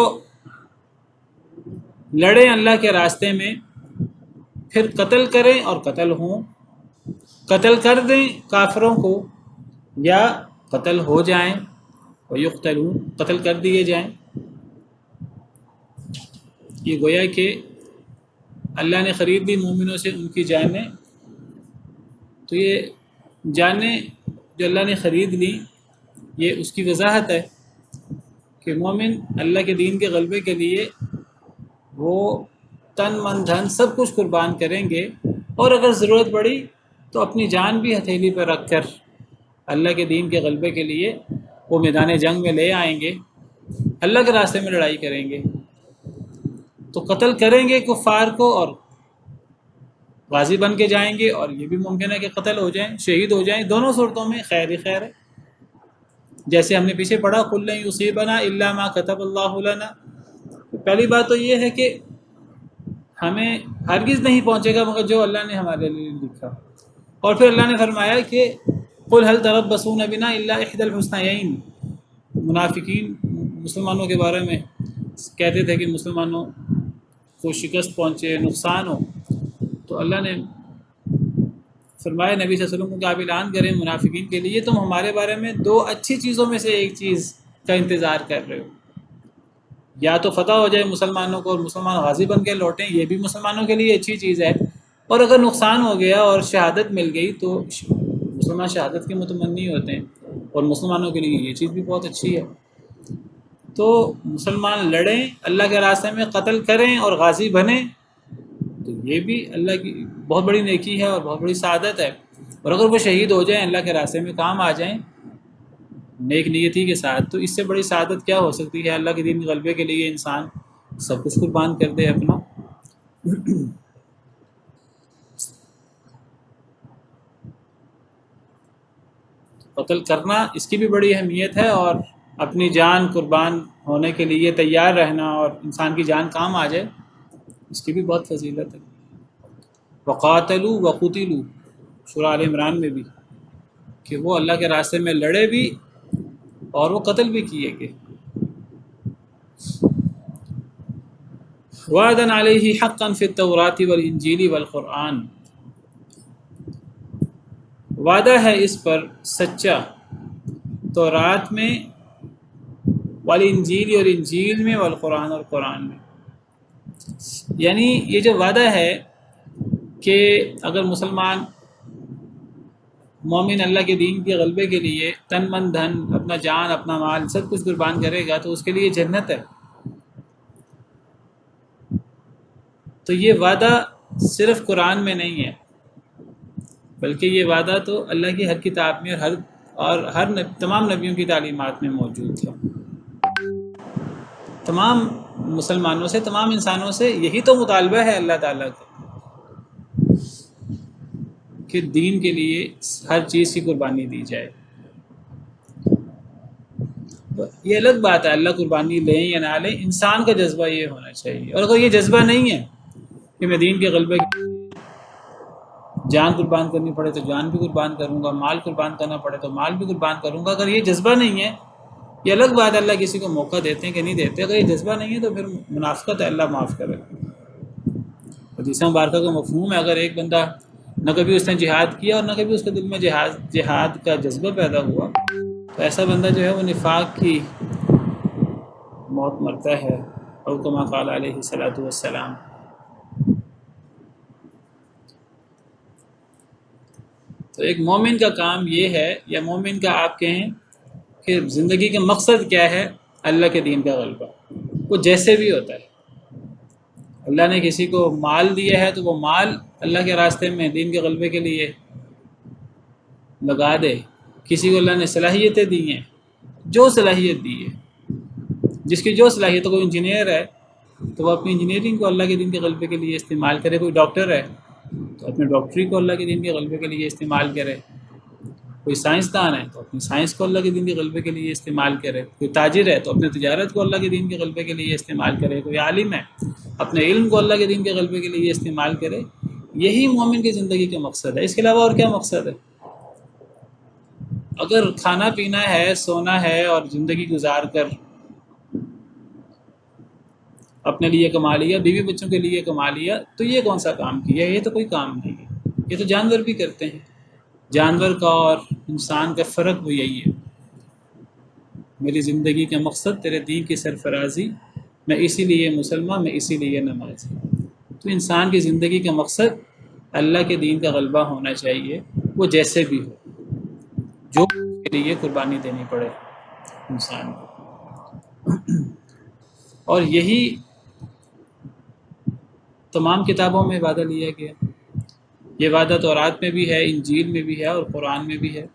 لڑیں اللہ کے راستے میں، پھر قتل کریں اور قتل ہوں، قتل کر دیں کافروں کو یا قتل ہو جائیں، ویقتلون، قتل کر دیے جائیں۔ یہ گویا کہ اللہ نے خرید لی مومنوں سے ان کی جانیں، تو یہ جانیں جو اللہ نے خرید لی، یہ اس کی وضاحت ہے کہ مومن اللہ کے دین کے غلبے کے لیے وہ تن من دھن سب کچھ قربان کریں گے، اور اگر ضرورت پڑی تو اپنی جان بھی ہتھیلی پر رکھ کر اللہ کے دین کے غلبے کے لیے وہ میدان جنگ میں لے آئیں گے، اللہ کے راستے میں لڑائی کریں گے، تو قتل کریں گے کفار کو اور غازی بن کے جائیں گے، اور یہ بھی ممکن ہے کہ قتل ہو جائیں، شہید ہو جائیں، دونوں صورتوں میں خیر ہی خیر ہے۔ جیسے ہم نے پیچھے پڑھا قُل لَن یُصِیبَنَا إِلَّا مَا كَتَبَ اللَّهُ لَنَا، پہلی بات تو یہ ہے کہ ہمیں ہرگز نہیں پہنچے گا مگر جو اللہ نے ہمارے لیے لکھا، اور پھر اللہ نے فرمایا کہ قُلْ هَلْ تَرَبَّصُونَ بِنَا إِلَّا إِحْدَى الْحُسْنَيَيْنِ، منافقین مسلمانوں کے بارے میں کہتے تھے کہ مسلمانوں کو شکست پہنچے، نقصان ہو، تو اللہ نے فرمایا نبی صلی اللہ علیہ وسلم کو آپ اعلان کریں منافقین کے لیے، تم ہمارے بارے میں دو اچھی چیزوں میں سے ایک چیز کا انتظار کر رہے ہو، یا تو فتح ہو جائے مسلمانوں کو اور مسلمان غازی بن کے لوٹیں، یہ بھی مسلمانوں کے لیے اچھی چیز ہے، اور اگر نقصان ہو گیا اور شہادت مل گئی تو مسلمان شہادت کے متمنی ہوتے ہیں، اور مسلمانوں کے لیے یہ چیز بھی بہت اچھی ہے۔ تو مسلمان لڑیں، اللہ کے راستے میں قتل کریں اور غازی بنیں، تو یہ بھی اللہ کی بہت بڑی نیکی ہے اور بہت بڑی سعادت ہے، اور اگر وہ شہید ہو جائیں، اللہ کے راستے میں کام آ جائیں نیک نیتی کے ساتھ، تو اس سے بڑی سعادت کیا ہو سکتی ہے۔ اللہ کے دین کے غلبے کے لیے انسان سب کچھ قربان کر دے اپنا۔ قتل کرنا اس کی بھی بڑی اہمیت ہے، اور اپنی جان قربان ہونے کے لیے تیار رہنا اور انسان کی جان کام آ جائے، اس کی بھی بہت فضیلت ہے۔ وقاتلوا وقتلوا، سورہ آل عمران میں بھی، کہ وہ اللہ کے راستے میں لڑے بھی اور وہ قتل بھی کیے گئے۔ وعدن علیہ حقا فی التوراۃ والانجیل والقرآن، وعدہ ہے اس پر سچا تورات میں، والانجیل اور انجیل میں، والقرآن اور قرآن میں، یعنی یہ جو وعدہ ہے کہ اگر مسلمان مومن اللہ کے دین کے غلبے کے لیے تن من دھن، اپنا جان اپنا مال سب کچھ قربان کرے گا تو اس کے لیے جنت ہے۔ تو یہ وعدہ صرف قرآن میں نہیں ہے، بلکہ یہ وعدہ تو اللہ کی ہر کتاب میں اور تمام نبیوں کی تعلیمات میں موجود تھا۔ تمام مسلمانوں سے، تمام انسانوں سے یہی تو مطالبہ ہے اللہ تعالیٰ کا کہ دین کے لیے ہر چیز کی قربانی دی جائے۔ یہ الگ بات ہے اللہ قربانی لیں یا نہ لیں، انسان کا جذبہ یہ ہونا چاہیے، اور اگر یہ جذبہ نہیں ہے کہ میں دین کے غلبے جان قربان کرنی پڑے تو جان بھی قربان کروں گا، مال قربان کرنا پڑے تو مال بھی قربان کروں گا، اگر یہ جذبہ نہیں ہے، یہ الگ بات ہے اللہ کسی کو موقع دیتے ہیں کہ نہیں دیتے، اگر یہ جذبہ نہیں ہے تو پھر منافقت ہے، اللہ معاف کرے۔ حدیث مبارکہ کا مفہوم ہے، اگر ایک بندہ نہ کبھی اس نے جہاد کیا اور نہ کبھی اس کے دل میں جہاد کا جذبہ پیدا ہوا، تو ایسا بندہ جو ہے وہ نفاق کی موت مرتا ہے، اور کما قال علیہ الصلوۃ والسلام۔ تو ایک مومن کا کام یہ ہے، یا مومن کا آپ کہیں کہ زندگی کا مقصد کیا ہے، اللہ کے دین کا غلبہ، وہ جیسے بھی ہوتا ہے۔ اللہ نے کسی کو مال دیا ہے تو وہ مال اللہ کے راستے میں دین کے غلبے کے لیے لگا دے، کسی کو اللہ نے صلاحیتیں دی ہیں، جو صلاحیت دی ہے، جس کی جو صلاحیت، کوئی انجینئر ہے تو وہ اپنی انجینئرنگ کو اللہ کے دین کے غلبے کے لیے استعمال کرے، کوئی ڈاکٹر ہے تو اپنے ڈاکٹری کو اللہ کے دین کے غلبے کے لیے استعمال کرے، کوئی سائنسدان ہے تو اپنی سائنس کو اللہ کے دین کے غلبے کے لیے استعمال کرے، کوئی تاجر ہے تو اپنے تجارت کو اللہ کے دین کے غلبے کے لیے استعمال کرے، کوئی عالم ہے اپنے علم کو اللہ کے دین کے غلبے کے لیے استعمال کرے۔ یہی مومن کی زندگی کا مقصد ہے، اس کے علاوہ اور کیا مقصد ہے؟ اگر کھانا پینا ہے، سونا ہے اور زندگی گزار کر اپنے لیے کما لیا، بیوی بچوں کے لیے کما لیا، تو یہ کون سا کام کیا؟ یہ تو کوئی کام نہیں ہے، یہ تو جانور بھی کرتے ہیں۔ جانور کا اور انسان کا فرق وہ یہی ہے، میری زندگی کا مقصد تیرے دین کی سرفرازی، میں اسی لیے مسلمان، میں اسی لیے نمازی۔ تو انسان کی زندگی کا مقصد اللہ کے دین کا غلبہ ہونا چاہیے، وہ جیسے بھی ہو، جو کے لیے قربانی دینی پڑے انسان کو۔ اور یہی تمام کتابوں میں وعدہ لیا گیا، یہ وعدہ تورات میں بھی ہے، انجیل میں بھی ہے اور قرآن میں بھی ہے۔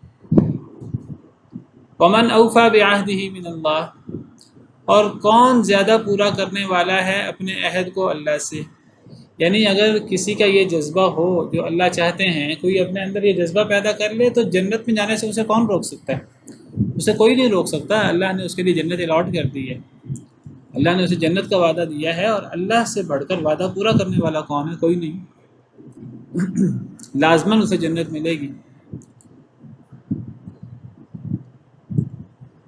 ومن اوفی بعہدہ من اللہ، اور کون زیادہ پورا کرنے والا ہے اپنے عہد کو اللہ سے۔ یعنی اگر کسی کا یہ جذبہ ہو جو اللہ چاہتے ہیں، کوئی اپنے اندر یہ جذبہ پیدا کر لے تو جنت میں جانے سے اسے کون روک سکتا ہے؟ اسے کوئی نہیں روک سکتا۔ اللہ نے اس کے لیے جنت الاٹ کر دی ہے، اللہ نے اسے جنت کا وعدہ دیا ہے، اور اللہ سے بڑھ کر وعدہ پورا کرنے والا کون ہے؟ کوئی نہیں۔ لازماً اسے جنت ملے گی۔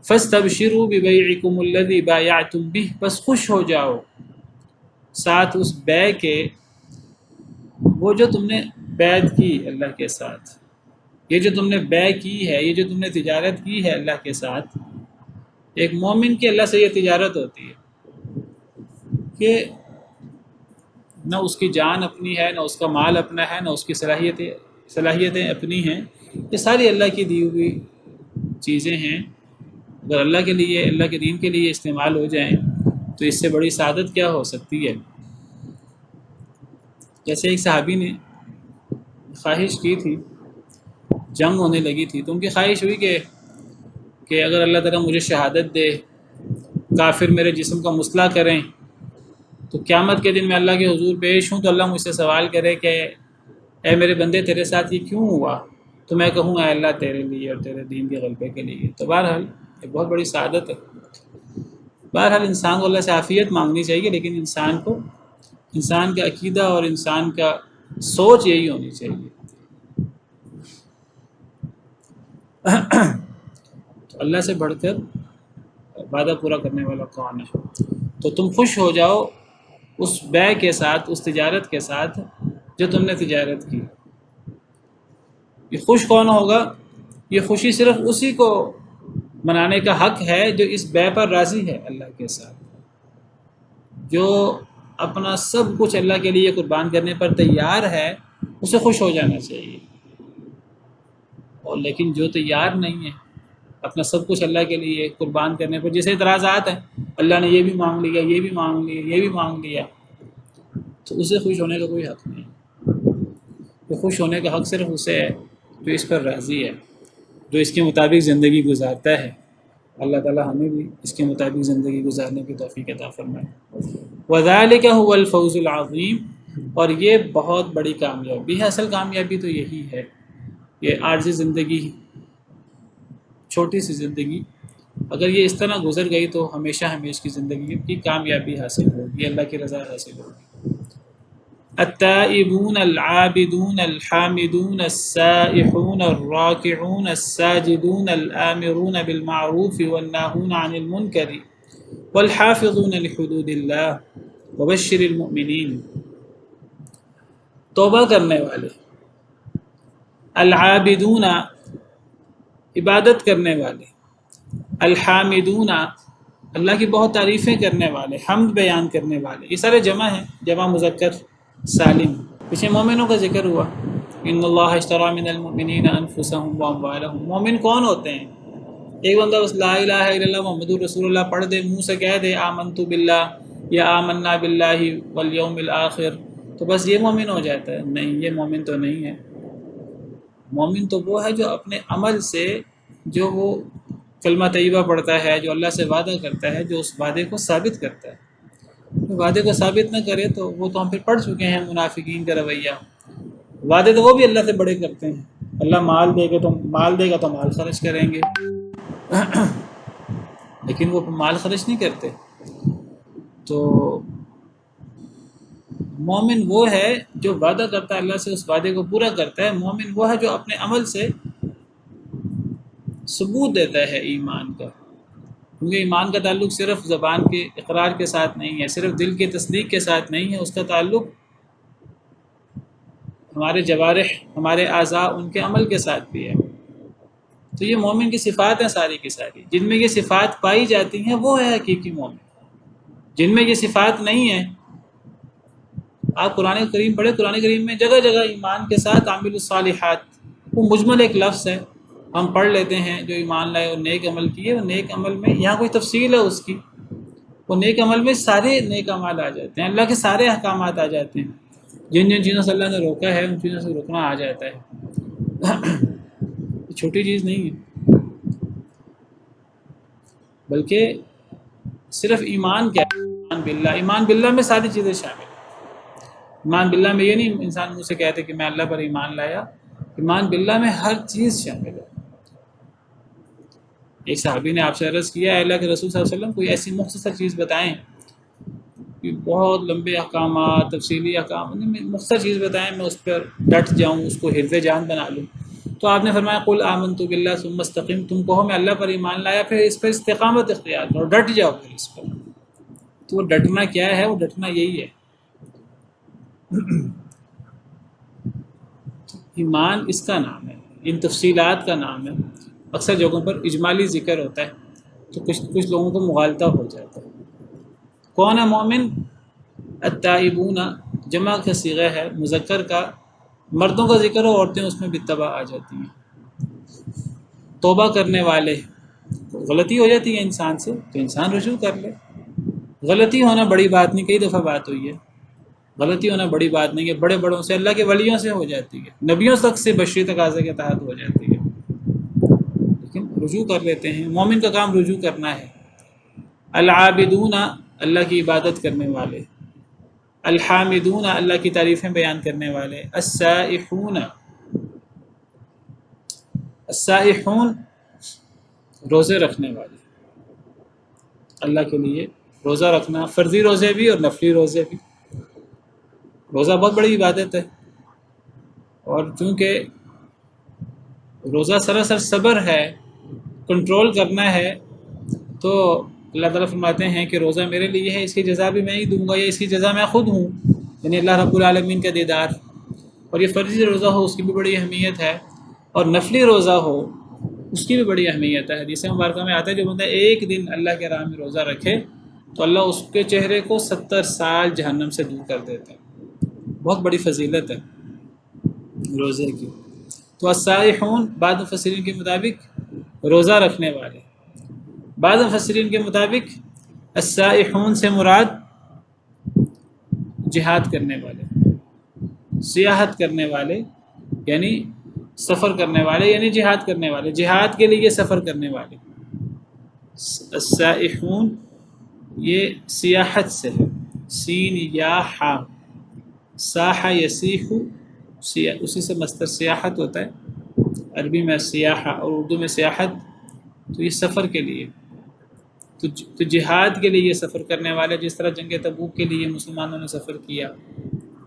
فاستبشروا ببیعکم الذی بایعتم بہ، بس خوش ہو جاؤ ساتھ اس بیع کے، وہ جو تم نے بیعت کی اللہ کے ساتھ، یہ جو تم نے بیع کی ہے، یہ جو تم نے تجارت کی ہے اللہ کے ساتھ۔ ایک مومن کی اللہ سے یہ تجارت ہوتی ہے کہ نہ اس کی جان اپنی ہے، نہ اس کا مال اپنا ہے، نہ اس کی صلاحیتیں اپنی ہیں، یہ ساری اللہ کی دی ہوئی چیزیں ہیں۔ اگر اللہ کے لیے، اللہ کے دین کے لیے استعمال ہو جائیں تو اس سے بڑی سعادت کیا ہو سکتی ہے۔ جیسے ایک صحابی نے خواہش کی تھی، جنگ ہونے لگی تھی، تو ان کی خواہش ہوئی کہ اگر اللہ تعالیٰ مجھے شہادت دے، کافر میرے جسم کا مسئلہ کریں، تو قیامت کے دن میں اللہ کے حضور پیش ہوں تو اللہ مجھ سے سوال کرے کہ اے میرے بندے تیرے ساتھ یہ کیوں ہوا، تو میں کہوں اے اللہ تیرے لیے اور تیرے دین کے غلبے کے لیے۔ تو بہرحال یہ بہت بڑی سعادت ہے۔ بہرحال انسان کو اللہ سے عافیت مانگنی چاہیے، لیکن انسان کا عقیدہ اور انسان کا سوچ یہی ہونی چاہیے۔ تو اللہ سے بڑھ کر وعدہ پورا کرنے والا کون ہے؟ تو تم خوش ہو جاؤ اس بیع کے ساتھ، اس تجارت کے ساتھ جو تم نے تجارت کی۔ یہ خوش کون ہوگا؟ یہ خوشی صرف اسی کو منانے کا حق ہے جو اس بیع پر راضی ہے اللہ کے ساتھ، جو اپنا سب کچھ اللہ کے لیے قربان کرنے پر تیار ہے، اسے خوش ہو جانا چاہیے۔ اور لیکن جو تیار نہیں ہے اپنا سب کچھ اللہ کے لیے قربان کرنے پر، جیسے اعتراضات ہیں، اللہ نے یہ بھی مانگ لیا، یہ بھی مانگ لیا، یہ بھی مانگ لیا، تو اسے خوش ہونے کا کوئی حق نہیں۔ تو خوش ہونے کا حق صرف اسے ہے جو اس پر راضی ہے، جو اس کے مطابق زندگی گزارتا ہے۔ اللہ تعالی ہمیں بھی اس کے مطابق زندگی گزارنے کی توفیق عطا فرمائے۔ وذالک هو الفوز العظیم، اور یہ بہت بڑی کامیابی ہے۔ اصل کامیابی تو یہی ہے، یہ عارضی زندگی، چھوٹی سی زندگی اگر یہ اس طرح گزر گئی تو ہمیشہ ہمیشہ کی زندگی کی کامیابی حاصل ہوگی، اللہ کی رضا حاصل ہوگی۔ التائبون العابدون الحامدون السائحون الراکعون الساجدون الآمرون بالمعروف والناہون عن المنکر والحافظون لحدود اللہ وبشر المؤمنین۔ توبہ کرنے والے، العابدون عبادت کرنے والے، الحامدون اللہ کی بہت تعریفیں کرنے والے، حمد بیان کرنے والے، یہ سارے جمع ہیں، جمع مذکر سالم۔ پیچھے مومنوں کا ذکر ہوا، ان اللہ اشتری من المؤمنین انفسهم واموالهم۔ مومن کون ہوتے ہیں؟ ایک بندہ بس لا الہ الا اللہ محمد رسول اللہ پڑھ دے، منہ سے کہہ دے آمنت باللہ یا آمنا باللہ والیوم الآخر، تو بس یہ مومن ہو جاتا ہے؟ نہیں، یہ مومن تو نہیں ہے۔ مومن تو وہ ہے جو اپنے عمل سے، جو وہ کلمہ طیبہ پڑھتا ہے، جو اللہ سے وعدہ کرتا ہے، جو اس وعدے کو ثابت کرتا ہے۔ وعدے کو ثابت نہ کرے تو وہ تو ہم پھر پڑھ چکے ہیں منافقین کا رویہ۔ وعدے تو وہ بھی اللہ سے بڑے کرتے ہیں، اللہ مال دے گا تو مال خرچ کریں گے، لیکن وہ مال خرچ نہیں کرتے۔ تو مومن وہ ہے جو وعدہ کرتا ہے اللہ سے، اس وعدے کو پورا کرتا ہے۔ مومن وہ ہے جو اپنے عمل سے ثبوت دیتا ہے ایمان کا، کیونکہ ایمان کا تعلق صرف زبان کے اقرار کے ساتھ نہیں ہے، صرف دل کی تصدیق کے ساتھ نہیں ہے، اس کا تعلق ہمارے جوارح، ہمارے اعضاء، ان کے عمل کے ساتھ بھی ہے۔ تو یہ مومن کی صفات ہیں ساری کی ساری، جن میں یہ صفات پائی جاتی ہیں وہ ہے حقیقی مومن۔ جن میں یہ صفات نہیں ہیں، آپ قرآن کریم پڑھیں، قرآن کریم میں جگہ جگہ ایمان کے ساتھ عامل الصالحات، وہ مجمل ایک لفظ ہے، ہم پڑھ لیتے ہیں جو ایمان لائے اور نیک عمل کیے، وہ نیک عمل میں یہاں کوئی تفصیل ہے اس کی، وہ نیک عمل میں سارے نیک اعمال آ جاتے ہیں، اللہ کے سارے احکامات آ جاتے ہیں، جن جن چیزوں سے اللہ نے روکا ہے ان چیزوں سے روکنا آ جاتا ہے۔ یہ چھوٹی چیز نہیں ہے، بلکہ صرف ایمان کیا ہے، ایمان باللہ، ایمان باللہ میں ساری چیزیں شامل ہیں۔ ایمان باللہ میں یہ نہیں انسان مجھ سے کہتے کہ میں اللہ پر ایمان لایا، ایمان باللہ میں ہر چیز شامل ہے۔ ایک صحابی نے آپ سے عرض کیا ہے اللہ کے رسول صلی اللہ علیہ وسلم کوئی ایسی مختصر چیز بتائیں کہ بہت لمبے احکامات، تفصیلی احکام، مختصر چیز بتائیں میں اس پر ڈٹ جاؤں، اس کو حفظ جان بنا لوں۔ تو آپ نے فرمایا قل آمنت باللہ ثم استقم، تم کہو میں اللہ پر ایمان لایا، پھر اس پر استقامت اختیار کرو، ڈٹ جاؤ پھر اس پر۔ تو وہ ڈٹنا کیا ہے؟ وہ ڈٹنا یہی ہے، ایمان اس کا نام ہے، ان تفصیلات کا نام ہے۔ اکثر جگہوں پر اجمالی ذکر ہوتا ہے تو کچھ لوگوں کو مغالطہ ہو جاتا ہے۔ کون ہے مومن؟ التائبون، جمع کا صیغہ ہے، مذکر کا، مردوں کا ذکر ہو، عورتیں اس میں بالطبع آ جاتی ہیں۔ توبہ کرنے والے، غلطی ہو جاتی ہے انسان سے تو انسان رجوع کر لے، غلطی ہونا بڑی بات نہیں، کئی دفعہ بات ہوئی ہے، غلطی ہونا بڑی بات نہیں ہے، بڑے بڑوں سے، اللہ کے ولیوں سے ہو جاتی ہے، نبیوں تک سے بشری تقاضے کے تحت ہو جاتی ہے، لیکن رجوع کر لیتے ہیں۔ مومن کا کام رجوع کرنا ہے۔ العابدون، اللہ کی عبادت کرنے والے، الحامدون، اللہ کی تعریفیں بیان کرنے والے، السائحون، السائحون، روزے رکھنے والے، اللہ کے لیے روزہ رکھنا، فرضی روزے بھی اور نفلی روزے بھی۔ روزہ بہت بڑی عبادت ہے، اور چونکہ روزہ سراسر صبر ہے، کنٹرول کرنا ہے، تو اللہ تعالیٰ فرماتے ہیں کہ روزہ میرے لیے ہے، اس کی جزا بھی میں ہی دوں گا، یا اس کی جزا میں خود ہوں، یعنی اللہ رب العالمین کا دیدار۔ اور یہ فرضی روزہ ہو اس کی بھی بڑی اہمیت ہے، اور نفلی روزہ ہو اس کی بھی بڑی اہمیت ہے۔ حدیث مبارکہ میں آتا ہے جو بندہ ایک دن اللہ کے راہ میں روزہ رکھے تو اللہ اس کے چہرے کو 70 سال جہنم سے دور کر دیتا ہے۔ بہت بڑی فضیلت ہے روزے کی۔ تو السائحون، بعض مفسرین کے مطابق روزہ رکھنے والے، بعض مفسرین کے مطابق السائحون سے مراد جہاد کرنے والے، سیاحت کرنے والے، یعنی سفر کرنے والے، یعنی جہاد کرنے والے، جہاد کے لیے سفر کرنے والے۔ السائحون یہ سیاحت سے ہے، سین یا حا، ساحہ یسیح، اسی سے مصدر سیاحت ہوتا ہے، عربی میں سیاحہ اور اردو میں سیاحت، تو یہ سفر کے لیے، تو جہاد کے لیے یہ سفر کرنے والے، جس طرح جنگ تبوک کے لیے مسلمانوں نے سفر کیا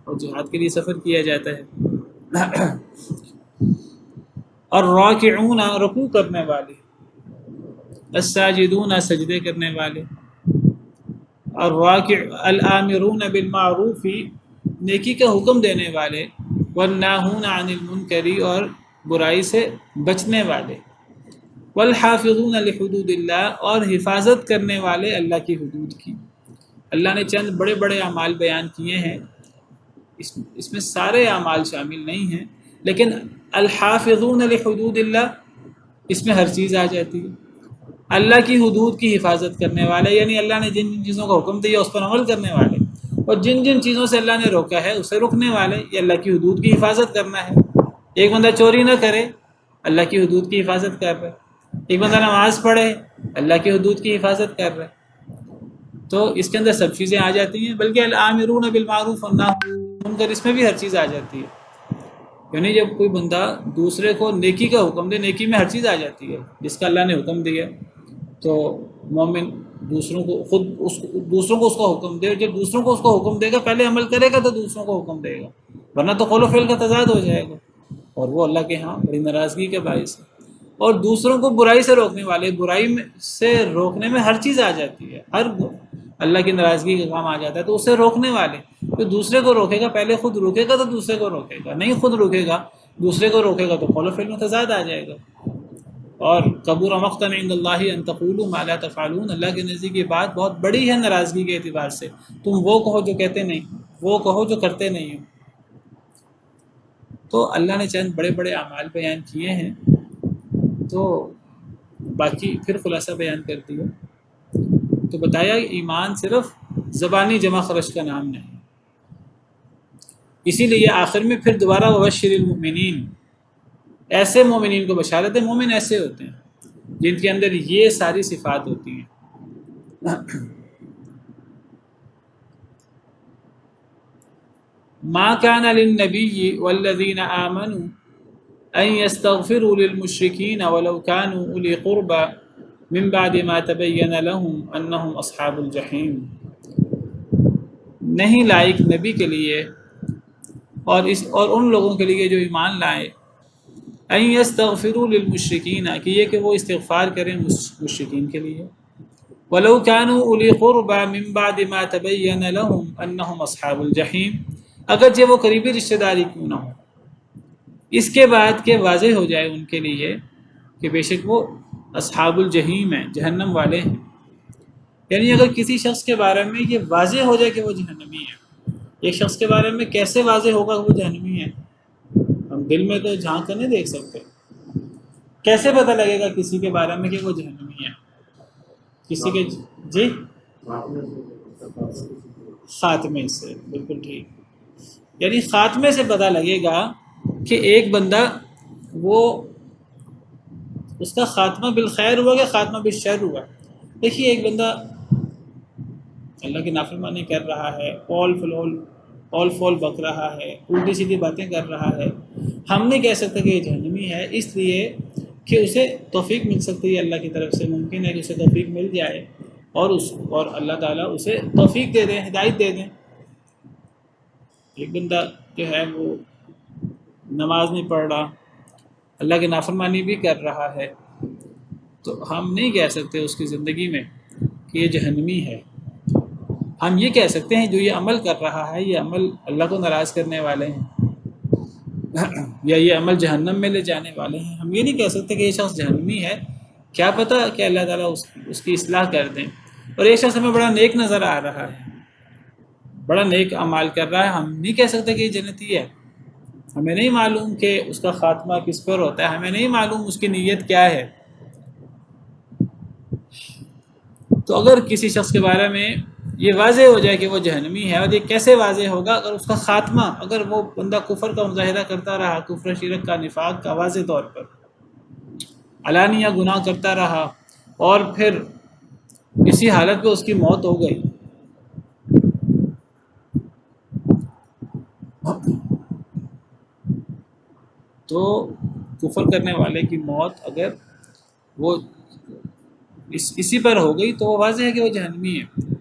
اور جہاد کے لیے سفر کیا جاتا ہے۔ اور راکعون، رکوع کرنے والے، الساجدون، سجدے کرنے والے، اور راکع، الامرون بالمعروف، نیکی کا حکم دینے والے، والناہون عن المنکر، اور برائی سے بچنے والے، والحافظون لحدود اللہ، اور حفاظت کرنے والے اللہ کی حدود کی۔ اللہ نے چند بڑے بڑے اعمال بیان کیے ہیں، اس میں سارے اعمال شامل نہیں ہیں، لیکن الحافظون لحدود اللہ، اس میں ہر چیز آ جاتی ہے۔ اللہ کی حدود کی حفاظت کرنے والے، یعنی اللہ نے جن جن چیزوں کا حکم دیا اس پر عمل کرنے والے، اور جن جن چیزوں سے اللہ نے روکا ہے اسے رکنے والے، یہ اللہ کی حدود کی حفاظت کرنا ہے۔ ایک بندہ چوری نہ کرے، اللہ کی حدود کی حفاظت کر رہا ہے۔ ایک بندہ نماز پڑھے، اللہ کی حدود کی حفاظت کر رہا ہے۔ تو اس کے اندر سب چیزیں آ جاتی ہیں، بلکہ الامرون بالمعروف والناہون عن المنکر، اس میں بھی ہر چیز آ جاتی ہے۔ یعنی جب کوئی بندہ دوسرے کو نیکی کا حکم دے، نیکی میں ہر چیز آ جاتی ہے جس کا اللہ نے حکم دیا، تو مومن دوسروں کو اس کا حکم دے، جب دوسروں کو اس کا حکم دے گا پہلے عمل کرے گا تو دوسروں کو حکم دے گا، ورنہ تو قول و فعل کا تضاد ہو جائے گا، اور وہ اللہ کے ہاں بڑی ناراضگی کے باعث ہے۔ اور دوسروں کو برائی سے روکنے والے، برائی سے روکنے میں ہر چیز آ جاتی ہے، ہر اللہ کی ناراضگی کا کام آ جاتا ہے، تو اسے روکنے والے، تو دوسرے کو روکے گا، پہلے خود روکے گا تو دوسرے کو روکے گا، نہیں خود روکے گا دوسرے کو روکے گا تو قول و فعل میں تضاد آ جائے گا۔ اور کبر مقتا عند اللہ ان تقولوا ما لا تفعلون، اللہ کے نزدیک یہ بات بہت بڑی ہے ناراضگی کے اعتبار سے، تم وہ کہو جو کہتے نہیں، وہ کہو جو کرتے نہیں ہو۔ تو اللہ نے چند بڑے بڑے اعمال بیان کیے ہیں، تو باقی پھر خلاصہ بیان کرتی ہوں تو بتایا ایمان صرف زبانی جمع خرچ کا نام نہیں، اسی لیے آخر میں پھر دوبارہ وبشر المؤمنین، ایسے مومنین کو بشارت ہے۔ مومن ایسے ہوتے ہیں جن کے اندر یہ ساری صفات ہوتی ہیں۔ ما كان للنبي والذين آمنوا أن يستغفروا للمشركين ولو كانوا أولي قربى من بعد ما تبين لهم أنهم أصحاب الجحيم، نہیں لائق نبی کے لیے اور ان لوگوں کے لیے جو ایمان لائے، ان یستغفروا للمشرکین، کہ یہ کہ وہ استغفار کریں مشرکین کے لیے، ولو كانوا اولی قربى من بعد ما تبین لهم انهم اصحاب الجحیم، اگرچہ وہ قریبی رشتہ داری کیوں نہ ہو، اس کے بعد کہ واضح ہو جائے ان کے لیے کہ بے شک وہ اصحاب الجحیم ہیں، جہنم والے ہیں۔ یعنی اگر کسی شخص کے بارے میں یہ واضح ہو جائے کہ وہ جہنمی ہے، ایک شخص کے بارے میں کیسے واضح ہوگا کہ وہ جہنمی ہے؟ ہم دل میں تو جھانک کر نہیں دیکھ سکتے، کیسے پتہ لگے گا کسی کے بارے میں کہ وہ جہنمی ہے؟ کسی کے جی خاتمے سے، بالکل ٹھیک، یعنی خاتمے سے پتہ لگے گا کہ ایک بندہ وہ اس کا خاتمہ بالخیر ہوا کہ خاتمہ بالشر ہوا۔ دیکھیے ایک بندہ اللہ کی نافرمانی کر رہا ہے، اول فول بک رہا ہے، الٹی سیدھی باتیں کر رہا ہے، ہم نہیں کہہ سکتے کہ یہ جہنمی ہے، اس لیے کہ اسے توفیق مل سکتی ہے اللہ کی طرف سے، ممکن ہے کہ اسے توفیق مل جائے اور اللہ تعالیٰ اسے توفیق دے دیں، ہدایت دے دیں۔ ایک بندہ جو ہے وہ نماز نہیں پڑھ رہا، اللہ کی نافرمانی بھی کر رہا ہے، تو ہم نہیں کہہ سکتے اس کی زندگی میں کہ یہ جہنمی ہے۔ ہم یہ کہہ سکتے ہیں جو یہ عمل کر رہا ہے یہ عمل اللہ کو ناراض کرنے والے ہیں یا یہ عمل جہنم میں لے جانے والے ہیں۔ ہم یہ نہیں کہہ سکتے کہ یہ شخص جہنمی ہے، کیا پتہ کہ اللہ تعالیٰ اس کی اصلاح کر دیں۔ اور ایک شخص ہمیں بڑا نیک نظر آ رہا ہے، بڑا نیک اعمال کر رہا ہے، ہم نہیں کہہ سکتے کہ یہ جنتی ہے۔ ہمیں نہیں معلوم کہ اس کا خاتمہ کس پر ہوتا ہے، ہمیں نہیں معلوم اس کی نیت کیا ہے۔ تو اگر کسی شخص کے بارے میں یہ واضح ہو جائے کہ وہ جہنمی ہے، اور یہ کیسے واضح ہوگا؟ اگر اس کا خاتمہ، اگر وہ بندہ کفر کا مظاہرہ کرتا رہا، کفر شرک کا، نفاق کا، واضح طور پر علانیہ گناہ کرتا رہا، اور پھر اسی حالت میں اس کی موت ہو گئی، تو کفر کرنے والے کی موت اگر وہ اسی پر ہو گئی تو وہ واضح ہے کہ وہ جہنمی ہے۔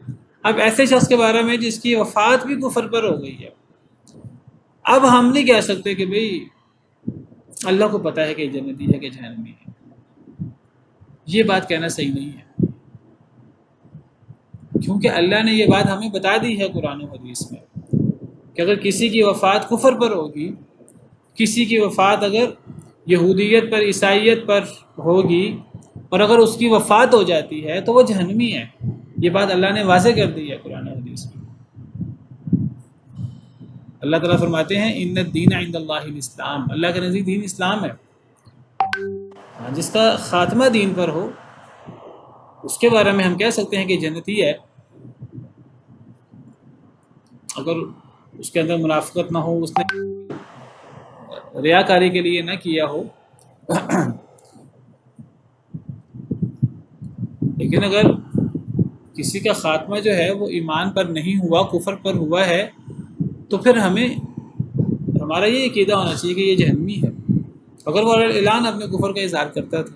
اب ایسے شخص کے بارے میں جس کی وفات بھی کفر پر ہو گئی ہے، اب ہم نہیں کہہ سکتے کہ بھئی اللہ کو پتہ ہے کہ جنتی ہے کہ جہنمی ہے، یہ بات کہنا صحیح نہیں ہے، کیونکہ اللہ نے یہ بات ہمیں بتا دی ہے قرآن و حدیث میں کہ اگر کسی کی وفات کفر پر ہوگی، کسی کی وفات اگر یہودیت پر، عیسائیت پر ہوگی، اور اگر اس کی وفات ہو جاتی ہے تو وہ جہنمی ہے۔ یہ بات اللہ نے واضح کر دی ہے قرآن حدیث میں۔ اللہ تعالیٰ فرماتے ہیں ان الدین عند اللہ الاسلام، اللہ کے نزدیک دین اسلام ہے۔ جس کا خاتمہ دین پر ہو اس کے بارے میں ہم کہہ سکتے ہیں کہ جنتی ہے، اگر اس کے اندر منافقت نہ ہو، اس نے ریاکاری کے لیے نہ کیا ہو۔ لیکن اگر کسی کا خاتمہ جو ہے وہ ایمان پر نہیں ہوا، کفر پر ہوا ہے، تو پھر ہمارا یہ عقیدہ ہونا چاہیے کہ یہ جہنمی ہے۔ اگر وہ اعلان اپنے کفر کا اظہار کرتا تھا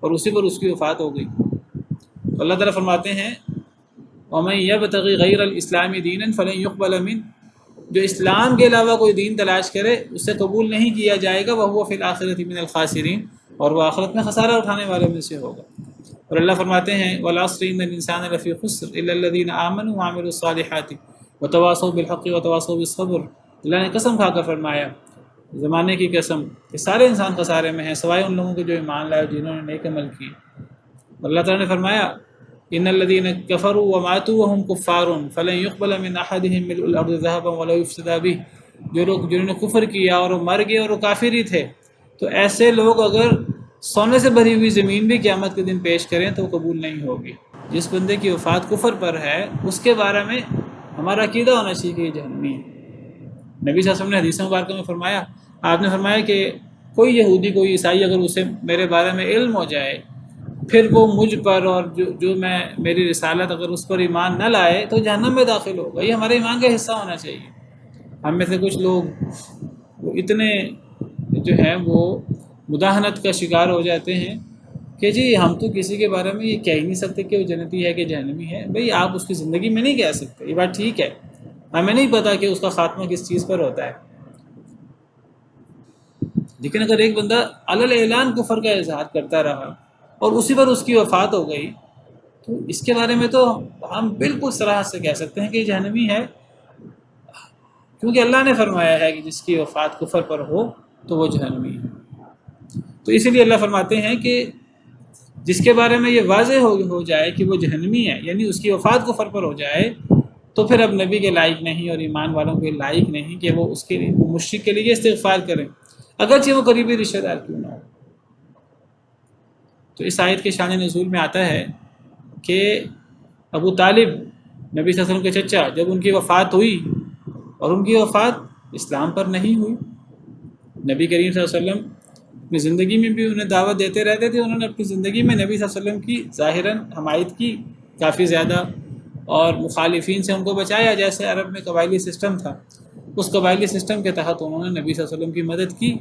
اور اسی پر اس کی وفات ہو گئی، تو اللہ تعالیٰ فرماتے ہیں وَمَن يَبْتَغِ غَيْرَ الْإِسْلَامِ دِينًا فَلَن يُقْبَلَ مِنْهُ، جو اسلام کے علاوہ کوئی دین تلاش کرے اسے قبول نہیں کیا جائے گا، وَهُوَ فِي الْآخِرَةِ مِنَ الْخَاسِرِينَ، اور وہ آخرت میں خسارہ اٹھانے والے میں سے ہوگا۔ اور اللہ فرماتے ہیں وَالْعَصْرِ إِنَّ الْإِنسَانَ لَفِي خُسْرٍ إِلَّا الَّذِينَ آمَنُوا وَعَمِلُوا الصَّالِحَاتِ وَتَوَاصَوْا بِالْحَقِّ وَتَوَاصَوْا بِالصَّبْرِ۔ اللہ نے قسم کھا کر فرمایا، زمانے کی قسم، کہ سارے انسان خسارے میں ہیں سوائے ان لوگوں کے جو ایمان لائے، جنہوں نے نیک عمل کی۔ اللہ تعالیٰ نے فرمایا ان الذين كفروا وماتوا وهم كفار فلن يقبل من احدهم ملء الارض ذهبا ولا يفتدى به، جو لوگ جنہوں نے کفر کیا اور وہ مر گئے اور وہ کافر ہی تھے، تو ایسے لوگ اگر سونے سے بھری ہوئی زمین بھی قیامت کے دن پیش کریں تو وہ قبول نہیں ہوگی۔ جس بندے کی وفات کفر پر ہے اس کے بارے میں ہمارا عقیدہ ہونا چاہیے کہ یہ جہنمی ہے۔ نبی صلی اللہ علیہ وسلم نے حدیث مبارکہ میں فرمایا، آپ نے فرمایا کہ کوئی یہودی کوئی عیسائی اگر اسے میرے بارے میں علم ہو جائے پھر وہ مجھ پر اور جو میں میری رسالت اگر اس پر ایمان نہ لائے تو جہنم میں داخل ہوگا۔ یہ ہمارے ایمان کا حصہ ہونا چاہیے۔ ہم میں سے کچھ لوگ وہ اتنے جو ہیں وہ مداہنت کا شکار ہو جاتے ہیں کہ جی ہم تو کسی کے بارے میں یہ کہہ ہی نہیں سکتے کہ وہ جنتی ہے کہ جہنمی ہے۔ بھئی آپ اس کی زندگی میں نہیں کہہ سکتے، یہ بات ٹھیک ہے، ہمیں نہیں پتہ کہ اس کا خاتمہ کس چیز پر ہوتا ہے، لیکن اگر ایک بندہ علل اعلان کفر کا اظہار کرتا رہا اور اسی پر اس کی وفات ہو گئی تو اس کے بارے میں تو ہم بالکل صراحت سے کہہ سکتے ہیں کہ یہ جہنمی ہے، کیونکہ اللہ نے فرمایا ہے کہ جس کی وفات کفر پر ہو تو وہ جہنمی ہے۔ تو اسی لیے اللہ فرماتے ہیں کہ جس کے بارے میں یہ واضح ہو جائے کہ وہ جہنمی ہے، یعنی اس کی وفات کفر پر ہو جائے، تو پھر اب نبی کے لائق نہیں اور ایمان والوں کے لائق نہیں کہ وہ اس کے لیے مشرک کے لیے استغفار کریں، اگرچہ وہ قریبی رشتہ دار کیوں نہ ہو۔ تو اس آیت کے شان نزول میں آتا ہے کہ ابو طالب نبی صلی اللہ علیہ وسلم کے چچا، جب ان کی وفات ہوئی اور ان کی وفات اسلام پر نہیں ہوئی، نبی کریم صلی اللہ علیہ وسلم اپنی زندگی میں بھی انہیں دعوت دیتے رہتے تھے، انہوں نے اپنی زندگی میں نبی صلی اللہ علیہ وسلم کی ظاہراً حمایت کی کافی زیادہ، اور مخالفین سے ان کو بچایا، جیسے عرب میں قبائلی سسٹم تھا، اس قبائلی سسٹم کے تحت انہوں نے نبی صلی اللہ علیہ وسلم کی مدد کی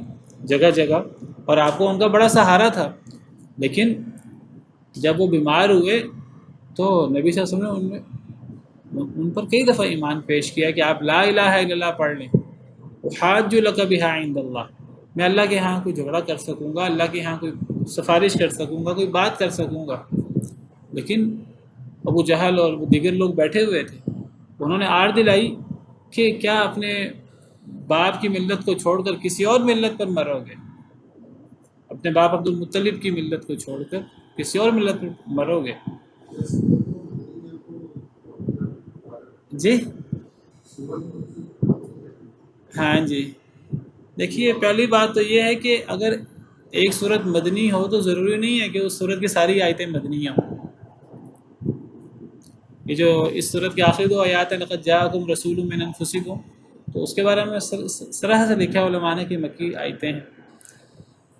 جگہ جگہ، اور آپ کو ان کا بڑا سہارا تھا۔ لیکن جب وہ بیمار ہوئے تو نبی صلی اللہ علیہ وسلم نے ان پر کئی دفعہ ایمان پیش کیا کہ آپ لا الہ الا اللہ پڑھ لیں، احاج لک بہا عند اللہ، میں اللہ کے ہاں کوئی جھگڑا کر سکوں گا، اللہ کے ہاں کوئی سفارش کر سکوں گا، کوئی بات کر سکوں گا۔ لیکن ابو جہل اور دیگر لوگ بیٹھے ہوئے تھے، انہوں نے آڑ دلائی کہ کیا اپنے باپ کی ملت کو چھوڑ کر کسی اور ملت پر مرو گے، اپنے باپ عبد المطلب کی ملت کو چھوڑ کر کسی اور ملت پر مرو گے؟ جی ہاں جی، دیکھیے پہلی بات تو یہ ہے کہ اگر ایک صورت مدنی ہو تو ضروری نہیں ہے کہ اس صورت کی ساری آیتیں مدنی ہوں۔ یہ جو اس صورت کی آخری دو آیات ہیں لقد جاءکم رسول من انفسکم، تو اس کے بارے میں صراحت سے لکھا علماء نے کہ مکی آیتیں ہیں۔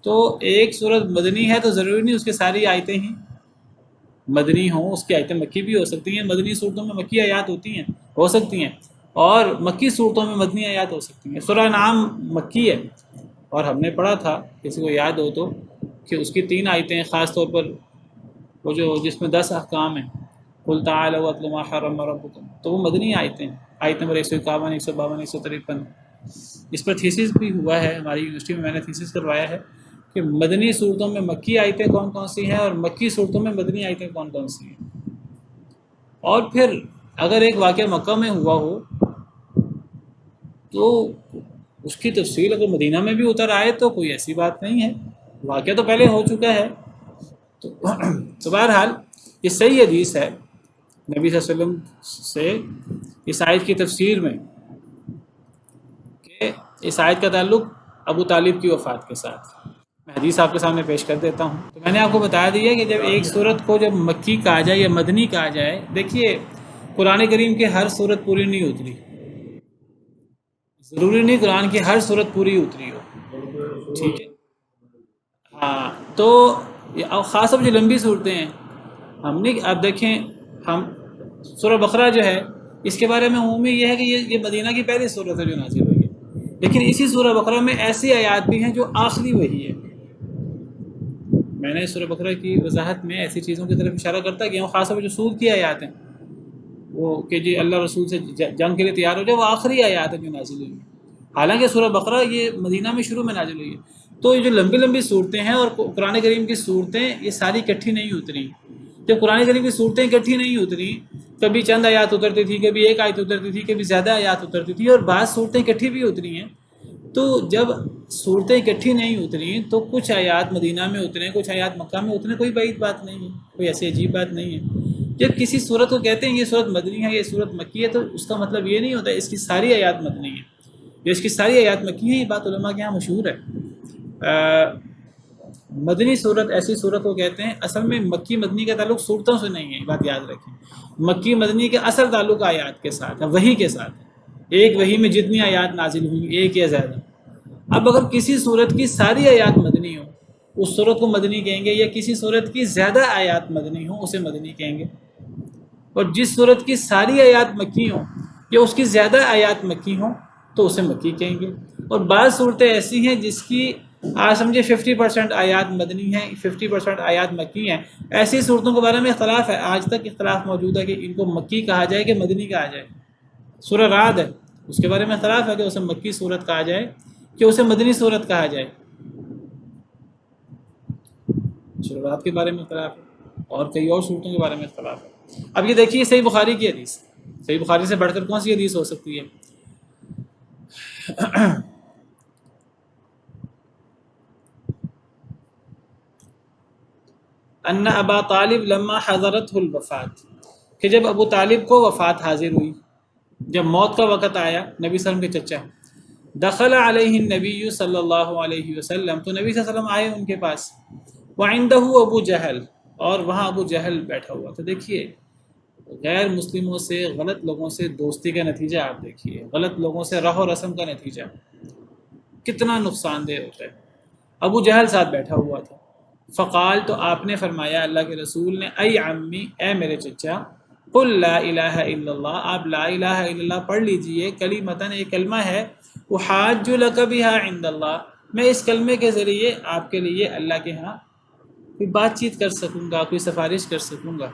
تو ایک صورت مدنی ہے تو ضروری نہیں اس کی ساری آیتیں ہی مدنی ہوں، اس کی آیتیں مکی بھی ہو سکتی ہیں، مدنی صورتوں میں مکی آیات ہوتی ہیں، ہو سکتی ہیں، اور مکی صورتوں میں مدنی آیات ہو سکتی ہیں۔ سورہ انعام مکی ہے، اور ہم نے پڑھا تھا، کسی کو یاد ہو تو، کہ اس کی 3 آیتیں خاص طور پر وہ جو جس میں 10 احکام ہیں، قل تعالوا اتل ما حرم ربکم، تو وہ مدنی آیتیں ہیں، آیت نمبر 151 152 153۔ اس پر تھیسس بھی ہوا ہے ہماری یونیورسٹی میں نے تھیسس کروایا ہے کہ مدنی صورتوں میں مکی آیتیں کون کون سی ہیں اور مکی صورتوں میں مدنی آیتیں کون کون سی ہیں۔ اور پھر اگر ایک واقعہ مکہ میں ہوا ہو تو اس کی تفصیل اگر مدینہ میں بھی اتر آئے تو کوئی ایسی بات نہیں ہے، واقعہ تو پہلے ہو چکا ہے۔ تو بہرحال یہ صحیح حدیث ہے نبی صلی اللہ علیہ وسلم سے اس آیت کی تفسیر میں کہ اس آیت کا تعلق ابو طالب کی وفات کے ساتھ، میں حدیث آپ کے سامنے پیش کر دیتا ہوں۔ تو میں نے آپ کو بتا دیا کہ جب ایک صورت کو جب مکی کہا جائے یا مدنی کہا جائے، دیکھیے قرآن کریم کی ہر صورت پوری نہیں اتری، ضروری نہیں قرآن کی ہر صورت پوری اتری ہو، ٹھیک ہے؟ ہاں، تو خاص طور جو لمبی صورتیں ہیں، ہم نے اب دیکھیں ہم سورہ بقرہ جو ہے اس کے بارے میں عمومی یہ ہے کہ یہ مدینہ کی پہلی صورت ہے جو نازل ہوئی ہے، لیکن اسی سورہ بقرہ میں ایسی آیات بھی ہیں جو آخری وحی ہے۔ میں نے سورہ بقرہ کی وضاحت میں ایسی چیزوں کی طرف اشارہ کرتا کہ وہ خاص طور جو سود کی آیات ہیں، وہ کہ جی اللہ رسول سے جنگ کے لیے تیار ہو جائے، وہ آخری آیات ہیں جو نازل ہوئی ہیں، حالانکہ سورہ بقرہ یہ مدینہ میں شروع میں نازل ہوئی ہے۔ تو یہ جو لمبی لمبی صورتیں ہیں اور قرآن کریم کی صورتیں یہ ساری اکٹھی نہیں اتری، جب قرآن کریم کی صورتیں اکٹھی نہیں اتری، کبھی چند آیات اترتی تھی، کبھی ایک آیت اترتی تھی، کبھی زیادہ آیات اترتی تھی، اور بعض صورتیں اکٹھی بھی اتری ہیں۔ تو جب صورتیں اکٹھی نہیں اتریں تو کچھ آیات مدینہ میں اتریں، کچھ آیات مکہ میں اتریں، کوئی بعید بات نہیں ہے، کوئی ایسی عجیب بات نہیں ہے۔ جب کسی صورت کو کہتے ہیں یہ صورت مدنی ہے، یہ صورت مکی ہے، تو اس کا مطلب یہ نہیں ہوتا اس کی ساری آیات مدنی ہیں، جو اس کی ساری آیات مکی ہیں، یہ بات علماء کے یہاں مشہور ہے۔ مدنی صورت ایسی صورت کو کہتے ہیں، اصل میں مکی مدنی کا تعلق صورتوں سے نہیں ہے، یہ بات یاد رکھیں۔ مکی مدنی کے اصل تعلق آیات کے ساتھ ہے، وحی کے ساتھ ہے، ایک وحی میں جتنی آیات نازل ہوئی ایک یا زیادہ۔ اب اگر کسی صورت کی ساری آیات مدنی ہوں اس صورت کو مدنی کہیں گے، یا کسی صورت کی زیادہ آیات مدنی ہوں اسے مدنی کہیں گے۔ اور جس صورت کی ساری آیات مکی ہوں یا اس کی زیادہ آیات مکی ہوں تو اسے مکی کہیں گے۔ اور بعض صورتیں ایسی ہیں جس کی آج سمجھے 50% آیات مدنی ہیں، 50% آیات مکی ہیں، ایسی صورتوں کے بارے میں اختلاف ہے، آج تک اختلاف موجود ہے کہ ان کو مکی کہا جائے کہ مدنی کہا جائے۔ سورہ رعد ہے، اس کے بارے میں اختلاف ہے کہ اسے مکی صورت کہا جائے کہ اسے مدنی صورت کہا جائے۔ سورہ رعد کے بارے میں اختلاف ہے، اور کئی اور صورتوں کے بارے میں اختلاف ہے۔ اب یہ دیکھیے صحیح بخاری کی حدیث، صحیح بخاری سے بڑھ کر کون سی حدیث ہو سکتی ہے؟ ان ابا طالب لما حضرت الوفات، کہ جب ابو طالب کو وفات حاضر ہوئی، جب موت کا وقت آیا، نبی صلی اللہ علیہ وسلم کے چچا، دخل علیہ النبی صلی اللہ علیہ وسلم، تو نبی صلی اللہ علیہ وسلم آئے ان کے پاس، وعندہ ابو جہل، اور وہاں ابو جہل بیٹھا ہوا تھا۔ دیکھیے غیر مسلموں سے، غلط لوگوں سے دوستی کا نتیجہ آپ دیکھیے، غلط لوگوں سے رہ و رسم کا نتیجہ کتنا نقصان دہ ہوتا ہے۔ ابو جہل ساتھ بیٹھا ہوا تھا، فقال، تو آپ نے فرمایا، اللہ کے رسول نے، ای عمی، اے میرے چچا، قل لا الہ الا اللہ، آپ لا الہ الا اللہ پڑھ لیجئے، کلمتاً، ایک کلمہ ہے، احاج لک بہا عند اللہ، میں اس کلمے کے ذریعے آپ کے لیے اللہ کے ہاں کوئی بات چیت کر سکوں گا، کوئی سفارش کر سکوں گا۔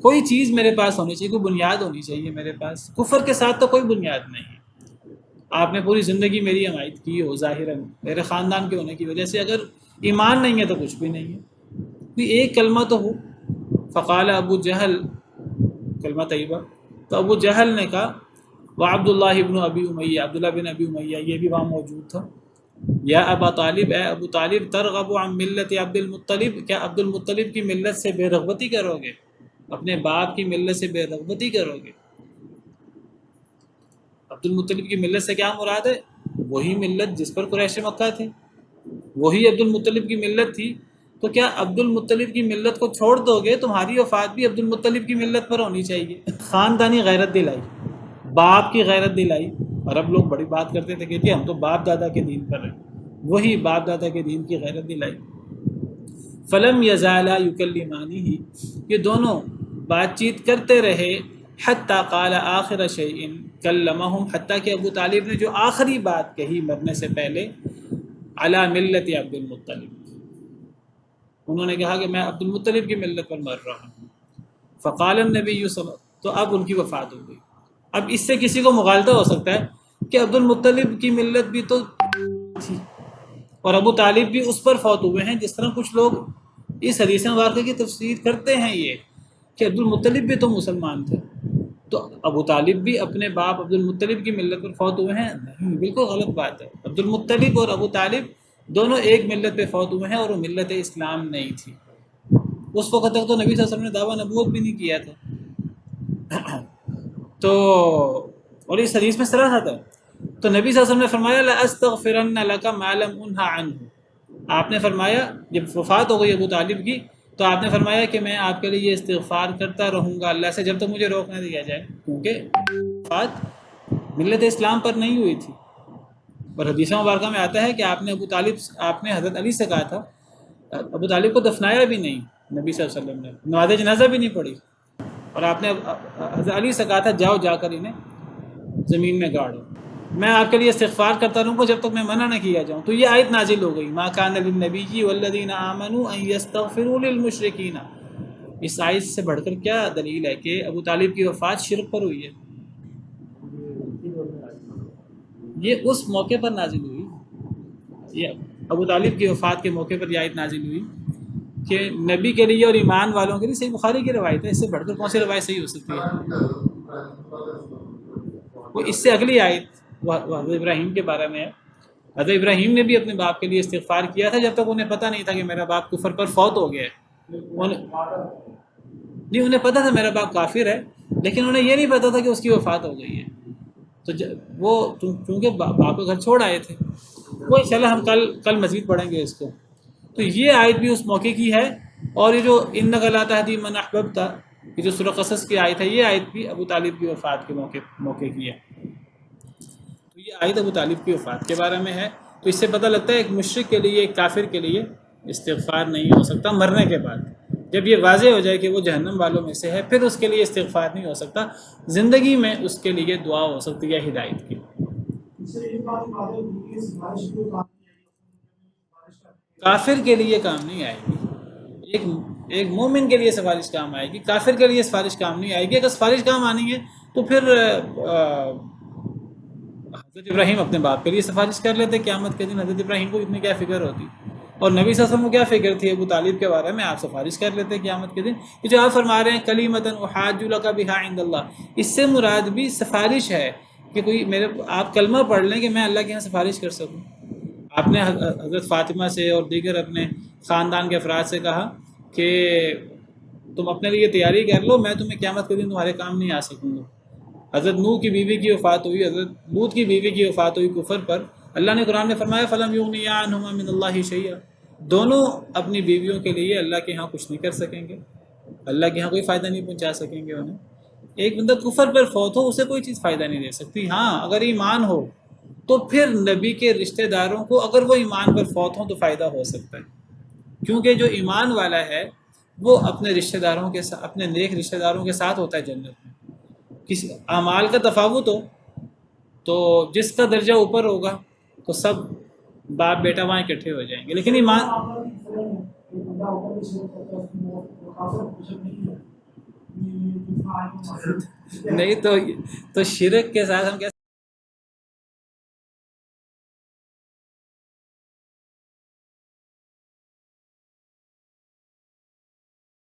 کوئی چیز میرے پاس ہونی چاہیے، کوئی بنیاد ہونی چاہیے میرے پاس، کفر کے ساتھ تو کوئی بنیاد نہیں ہے۔ آپ نے پوری زندگی میری حمایت کی ہو ظاہراً، میرے خاندان کے ہونے کی وجہ سے، اگر ایمان نہیں ہے تو کچھ بھی نہیں ہے، کوئی ایک کلمہ تو ہو۔ فقال ابو جہل، کلمہ طیبہ، تو ابو جہل نے کہا، وعبد اللہ ابن ابی امیہ، عبداللہ بن ابی امیہ یہ بھی وہاں موجود تھا، یا ابا طالب، اے ابو طالب، ترغب عن ملت عبد المطلب، کیا عبد المطلب کی ملت سے بے رغبتی کرو گے، اپنے باپ کی ملت سے بے رغبتی کرو گے؟ عبد المطلب کی ملت سے کیا مراد ہے؟ وہی ملت جس پر قریش مکہ تھے، وہی عبد المطلب کی ملت تھی، تو کیا عبد المطلب کی ملت کو چھوڑ دو گے؟ تمہاری وفات بھی عبد المطلب کی ملت پر ہونی چاہیے۔ خاندانی غیرت دلائی، باپ کی غیرت دلائی۔ اور اب لوگ بڑی بات کرتے تھے کہ ہم تو باپ دادا کے دین پر ہیں، وہی باپ دادا کے دین کی غیرت دلائی۔ فلم یزالا یکلمانی، ہی یہ دونوں بات چیت کرتے رہے، حتیٰ قال آخر شیء کلمہم، حتیٰ کہ ابو طالب نے جو آخری بات کہی مرنے سے پہلے، علی ملت عبد المطلب، انہوں نے کہا کہ میں عبد المطلب کی ملت پر مر رہا ہوں۔ فقال النبی صلی اللہ، تو اب ان کی وفات ہو گئی۔ اب اس سے کسی کو مغالطہ ہو سکتا ہے کہ عبد المطلب کی ملت بھی تو تھی اور ابو طالب بھی اس پر فوت ہوئے ہیں، جس طرح کچھ لوگ اس حدیث مبارکہ کی تفسیر کرتے ہیں یہ کہ عبد المطلب بھی تو مسلمان تھے، تو ابو طالب بھی اپنے باپ عبد المطلب کی ملت پر فوت ہوئے ہیں۔ نہیں، بالکل غلط بات ہے۔ عبد المطلب اور ابو طالب دونوں ایک ملت پہ فوت ہوئے ہیں، اور وہ ملت اسلام نہیں تھی۔ اس وقت تک تو نبی صلی اللہ علیہ وسلم نے دعویٰ نبوت بھی نہیں کیا تھا۔ تو اور اس حدیث میں صراحت ہے، تو نبی صلی اللہ علیہ وسلم نے فرمایا لَأَسْتَغْفِرَنَّ لَكَ مَا لَمْ أُنْهَ عَنْهُ، آپ نے فرمایا جب وفات ہو گئی ابو طالب کی، تو آپ نے فرمایا کہ میں آپ کے لیے استغفار کرتا رہوں گا اللہ سے جب تک مجھے روک نہ دیا جائے، کیونکہ وفات ملت اسلام پر نہیں ہوئی تھی۔ اور حدیث مبارکہ میں آتا ہے کہ آپ نے حضرت علی سے کہا تھا، ابو طالب کو دفنایا بھی نہیں نبی صلی اللہ علیہ وسلم نے، نماز جنازہ بھی نہیں پڑھی، اور آپ نے حضرت علی سے کہا تھا جاؤ جا کر انہیں زمین میں گاڑو، میں آپ کے لیے استغفار کرتا رہوں گا جب تک میں منع نہ کیا جاؤں۔ تو یہ آیت نازل ہو گئی، ما کان للنبی والذین آمنوا ان یستغفروا للمشرکین۔ اس آیت سے بڑھ کر کیا دلیل ہے کہ ابو طالب کی وفات شرک پر ہوئی ہے؟ یہ اس موقع پر نازل ہوئی، یہ ابو طالب کی وفات کے موقع پر یہ آیت نازل ہوئی کہ نبی کے لیے اور ایمان والوں کے لیے، صحیح بخاری کی روایت ہے، اس سے بڑھ کر کون سی روایت صحیح ہو سکتی ہے؟ وہ اس سے اگلی آیت وہ حضرت ابراہیم کے بارے میں ہے۔ حضرت ابراہیم نے بھی اپنے باپ کے لیے استغفار کیا تھا جب تک انہیں پتہ نہیں تھا کہ میرا باپ کفر پر فوت ہو گیا ہے۔ انہیں پتہ تھا میرا باپ کافر ہے، لیکن انہیں یہ نہیں پتہ تھا کہ اس کی وفات ہو گئی ہے۔ تو وہ چونکہ باپ کو گھر چھوڑ آئے تھے، وہ انشاءاللہ ہم کل مزید پڑھیں گے اس کو۔ تو یہ آیت بھی اس موقع کی ہے، اور یہ جو انک لا تہدی من احببت، یہ جو سورہ قصص کی آیت ہے، یہ آیت بھی ابو طالب کی وفات کے موقع کی ہے۔ تو یہ آیت ابو طالب کی وفات کے بارے میں ہے۔ تو اس سے پتہ لگتا ہے ایک مشرک کے لیے، ایک کافر کے لیے استغفار نہیں ہو سکتا مرنے کے بعد۔ جب یہ واضح ہو جائے کہ وہ جہنم والوں میں سے ہے، پھر اس کے لیے استغفار نہیں ہو سکتا۔ زندگی میں اس کے لیے دعا ہو سکتی ہے ہدایت کی۔ کافر کے لیے کام نہیں آئے گی، ایک مومن کے لیے سفارش کام آئے گی، کافر کے لیے سفارش کام نہیں آئے گی۔ اگر سفارش کام آنی ہے تو پھر حضرت ابراہیم اپنے باپ کے لیے سفارش کر لیتے قیامت کے دن، حضرت ابراہیم کو اتنی کیا فکر ہوتی، اور نبی صلی اللہ علیہ وسلم کو کیا فکر تھی ابو طالب کے بارے میں، آپ سفارش کر لیتے قیامت کے دن۔ یہ جو آپ فرما رہے ہیں کلیمۃ احاج لک بہا عند اللہ، اس سے مراد بھی سفارش ہے کہ کوئی آپ کلمہ پڑھ لیں کہ میں اللہ کے یہاں سفارش کر سکوں۔ آپ نے حضرت فاطمہ سے اور دیگر اپنے خاندان کے افراد سے کہا کہ تم اپنے لیے تیاری کر لو، میں تمہیں قیامت کے دن تمہارے کام نہیں آ سکوں گا۔ حضرت نوح کی بیوی کی وفات ہوئی، حضرت لوط کی بیوی کی وفات ہوئی کفر پر، اللہ نے قرآن میں فرمایا فَلَمْ يُغْنِيَا عَنْهُمَا مِنَ اللَّهِ شَيْئًا، دونوں اپنی بیویوں کے لیے اللہ کے ہاں کچھ نہیں کر سکیں گے، اللہ کے ہاں کوئی فائدہ نہیں پہنچا سکیں گے انہیں۔ ایک بندہ کفر پر فوت ہو، اسے کوئی چیز فائدہ نہیں دے سکتی۔ ہاں اگر ایمان ہو تو پھر نبی کے رشتہ داروں کو اگر وہ ایمان پر فوت ہوں تو فائدہ ہو سکتا ہے، کیونکہ جو ایمان والا ہے وہ اپنے رشتہ داروں کے ساتھ، اپنے نیک رشتہ داروں کے ساتھ ہوتا ہے جنت میں۔ کسی اعمال کا تفاوت ہو تو جس کا درجہ اوپر ہوگا تو سب باپ بیٹا وہاں اکٹھے ہو جائیں گے، لیکن ایمان نہیں تو شرک کے ساتھ ہم کیسے